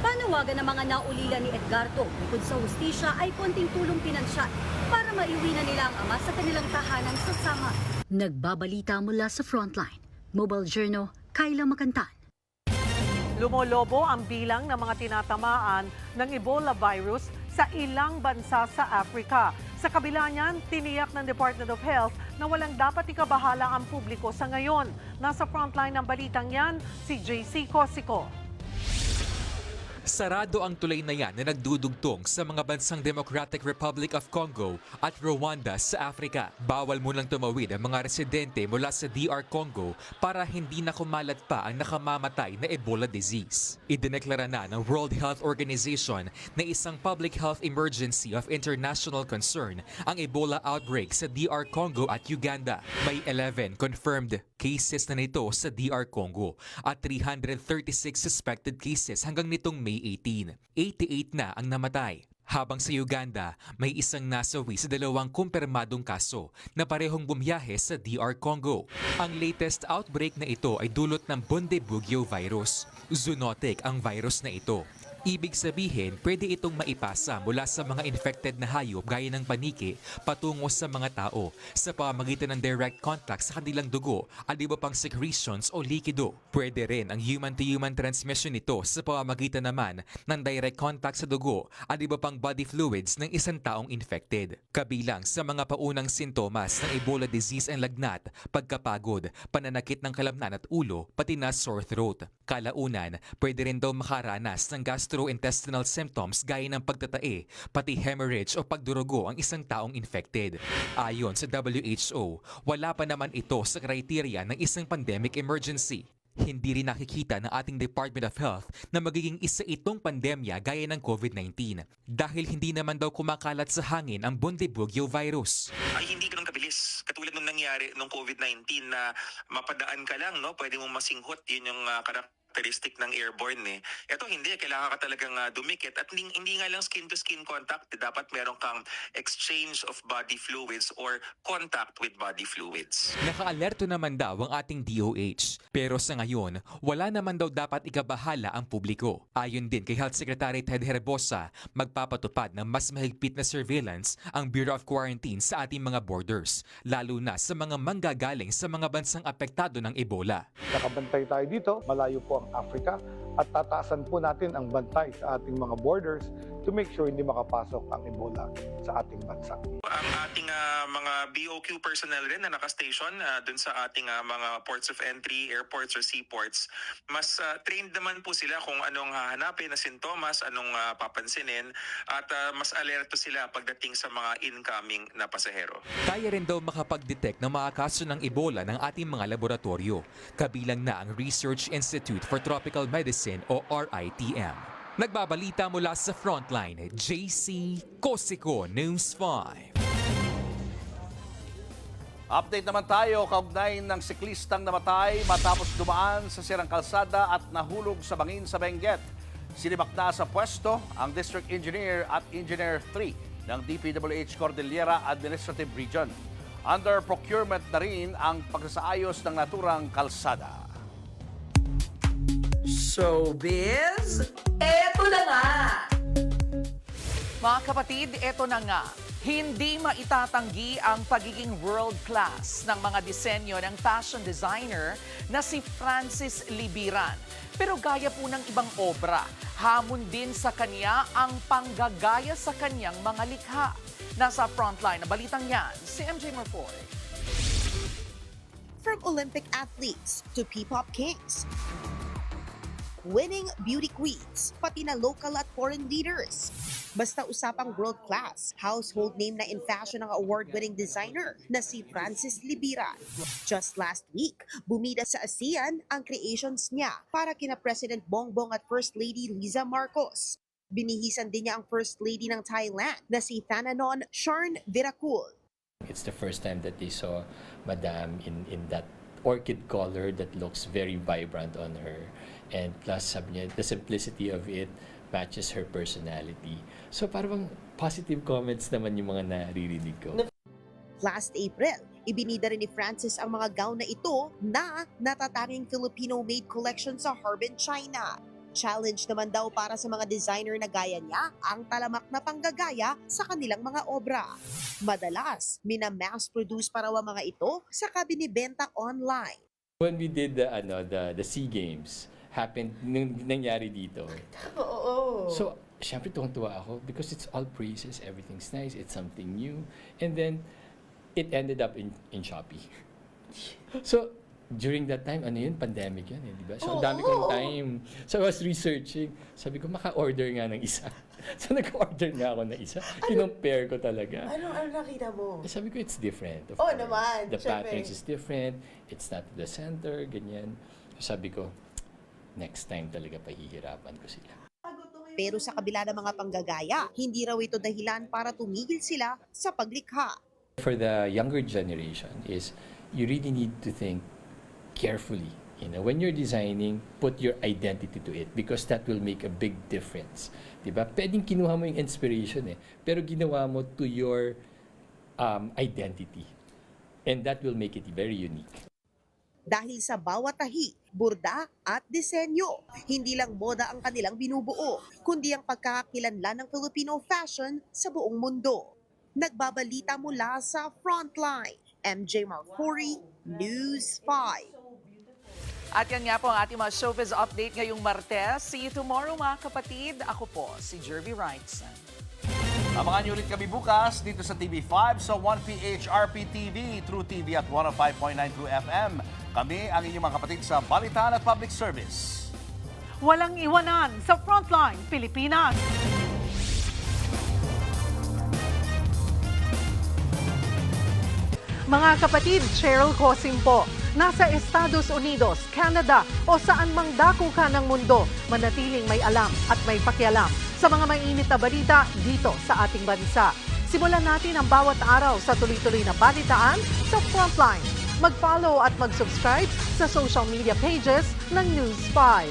Panawagan ng mga naulila ni Edgardo bukod sa hustisya ay konting tulong pinansyal para maiuwi na nila ang ama sa kanilang tahanan sa Samar. Nagbabalita mula sa Frontline. Mobile Journal, Kayla Makantan.
Lumolobo ang bilang ng mga tinatamaan ng Ebola virus sa ilang bansa sa Africa. Sa kabila niyan, tiniyak ng Department of Health na walang dapat ikabahala ang publiko sa ngayon. Nasa frontline ng balitang yan, si JC Cosico.
Sarado ang tulay na yan na nagdudugtong sa mga bansang Democratic Republic of Congo at Rwanda sa Africa. Bawal munang tumawid ang mga residente mula sa DR Congo para hindi na kumalat pa ang nakamamatay na Ebola disease. Idineklara na ng World Health Organization na isang public health emergency of international concern ang Ebola outbreak sa DR Congo at Uganda. May 11 confirmed cases na nito sa DR Congo at 336 suspected cases hanggang nitong May 18. 88 na ang namatay. Habang sa Uganda, may isang nasawi sa 2 kumpirmadong kaso na parehong bumiyahe sa DR Congo. Ang latest outbreak na ito ay dulot ng Bundibugyo virus. Zoonotic ang virus na ito. Ibig sabihin, pwede itong maipasa mula sa mga infected na hayop gaya ng paniki patungo sa mga tao sa pamamagitan ng direct contact sa kanilang dugo at iba pang secretions o likido. Pwede rin ang human-to-human transmission nito sa pamamagitan naman ng direct contact sa dugo at iba pang body fluids ng isang taong infected. Kabilang sa mga paunang sintomas ng Ebola disease ang lagnat, pagkapagod, pananakit ng kalamnan at ulo, pati na sore throat. Kalaunan, pwede rin daw makaranas ng gastrointestinal symptoms gaya ng pagtatae, pati hemorrhage o pagdurugo ang isang taong infected. Ayon sa WHO, wala pa naman ito sa kriteria ng isang pandemic emergency. Hindi rin nakikita ng ating Department of Health na magiging isa itong pandemya gaya ng COVID-19 dahil hindi naman daw kumakalat sa hangin ang Bundibugyo virus.
Ay hindi ganun kabilis. Katulad nung nangyari nung COVID-19 na mapadaan ka lang, no? Pwede mong masinghot. Yun yung karakteristik ng airborne eh. Ito hindi, kailangan ka talagang dumikit at hindi nga lang skin-to-skin contact, dapat meron kang exchange of body fluids or contact with body fluids.
Naka-alerto naman daw ang ating DOH. Pero sa ngayon, wala naman daw dapat ikabahala ang publiko. Ayon din kay Health Secretary Ted Herbosa, magpapatupad ng mas mahigpit na surveillance ang Bureau of Quarantine sa ating mga borders, lalo na sa mga manggagaling sa mga bansang apektado ng Ebola.
Nakabantay tayo dito, malayo po ang Africa at tataasan po natin ang bantay sa ating mga borders to make sure hindi makapasok ang Ebola sa ating bansa.
Ang ating mga BOQ personnel rin na naka-station dun sa ating mga ports of entry, airports or seaports, mas trained naman po sila kung anong hahanapin na sintomas, anong papansinin at mas alerto sila pagdating sa mga incoming na pasahero.
Kaya rin daw makapag-detect ng mga kaso ng Ebola ng ating mga laboratorio, kabilang na ang Research Institute for Tropical Medicine o RITM. Nagbabalita mula sa Frontline, JC Cosico, News 5.
Update naman tayo kaugnay ng siklistang namatay matapos dumaan sa sirang kalsada at nahulog sa bangin sa Benguet. Sinibak na sa pwesto ang District Engineer at Engineer 3 ng DPWH Cordillera Administrative Region. Under procurement na rin ang pagsasaayos ng naturang kalsada.
Showbiz, eto na nga! Mga kapatid, eto na nga. Hindi maitatanggi ang pagiging world-class ng mga disenyo ng fashion designer na si Francis Libiran. Pero gaya po ng ibang obra, hamon din sa kanya ang panggagaya sa kanyang mga likha. Nasa frontline na balitang yan, si MJ Marfoy.
From Olympic athletes to P-pop kings, winning beauty queens, pati na local at foreign leaders. Basta usapang world-class, household name na in fashion ng award-winning designer na si Francis Libiran. Just last week, bumida sa ASEAN ang creations niya para kina President Bongbong at First Lady Liza Marcos. Binihisan din niya ang First Lady ng Thailand na si Thananon Sharnvirakul.
It's the first time that they saw Madame in that orchid color that looks very vibrant on her. And plus, sabi niya, the simplicity of it matches her personality. So parang positive comments naman yung mga naririnig ko.
Last April, ibinida rin ni Francis ang mga gown na ito na natatanging Filipino-made collection sa Harbin, China. Challenge naman daw para sa mga designer na gaya niya ang talamak na panggagaya sa kanilang mga obra. Madalas, mina-mass-produce para ang mga ito sa binibenta online.
When we did the SEA Games, happened nung nangyari dito.
Oo.
So, syempre tuwang-tuwa ako because it's all praises, everything's nice, it's something new. And then, it ended up in Shopee. So, during that time, pandemic yan di ba? So, ang dami kong time. So, I was researching. Sabi ko, maka-order nga ng isa. So, nag-order nga ako ng isa. Kinompare ko talaga.
Ano nakita mo?
Sabi ko, it's different. Of
Oo
course.
naman,
The
syempre.
patterns is different. It's not the center, ganyan. So, sabi ko, next time talaga pahihirapan ko sila.
Pero sa kabila ng mga panggagaya, hindi raw ito dahilan para tumigil sila sa paglikha.
For the younger generation is you really need to think carefully. When you're designing, put your identity to it because that will make a big difference. Diba? Pwedeng kinuha mo yung inspiration pero ginawa mo to your identity. And that will make it very unique.
Dahil sa bawat tahi, burda at disenyo, hindi lang moda ang kanilang binubuo, kundi ang pagkakakilanlan ng Filipino fashion sa buong mundo. Nagbabalita mula sa Frontline, MJ Marfori, News 5.
At yan nga po ang ating mga showbiz update ngayong Martes. See you tomorrow mga kapatid. Ako po si Jerby Wrightson.
Abangan niyo ulit kami bukas dito sa TV5 sa 1PH RPTV, True TV at 105.9 True FM. Kami ang inyong mga kapatid sa Balitaan at Public Service.
Walang iwanan sa Frontline Pilipinas. Mga kapatid, Cheryl Cosim po. Nasa Estados Unidos, Canada o saan mang dako ka ng mundo, manatiling may alam at may pakialam sa mga mainit na balita dito sa ating bansa. Simulan natin ang bawat araw sa tuloy-tuloy na balitaan sa Frontline. Mag-follow at mag-subscribe sa social media pages ng News 5.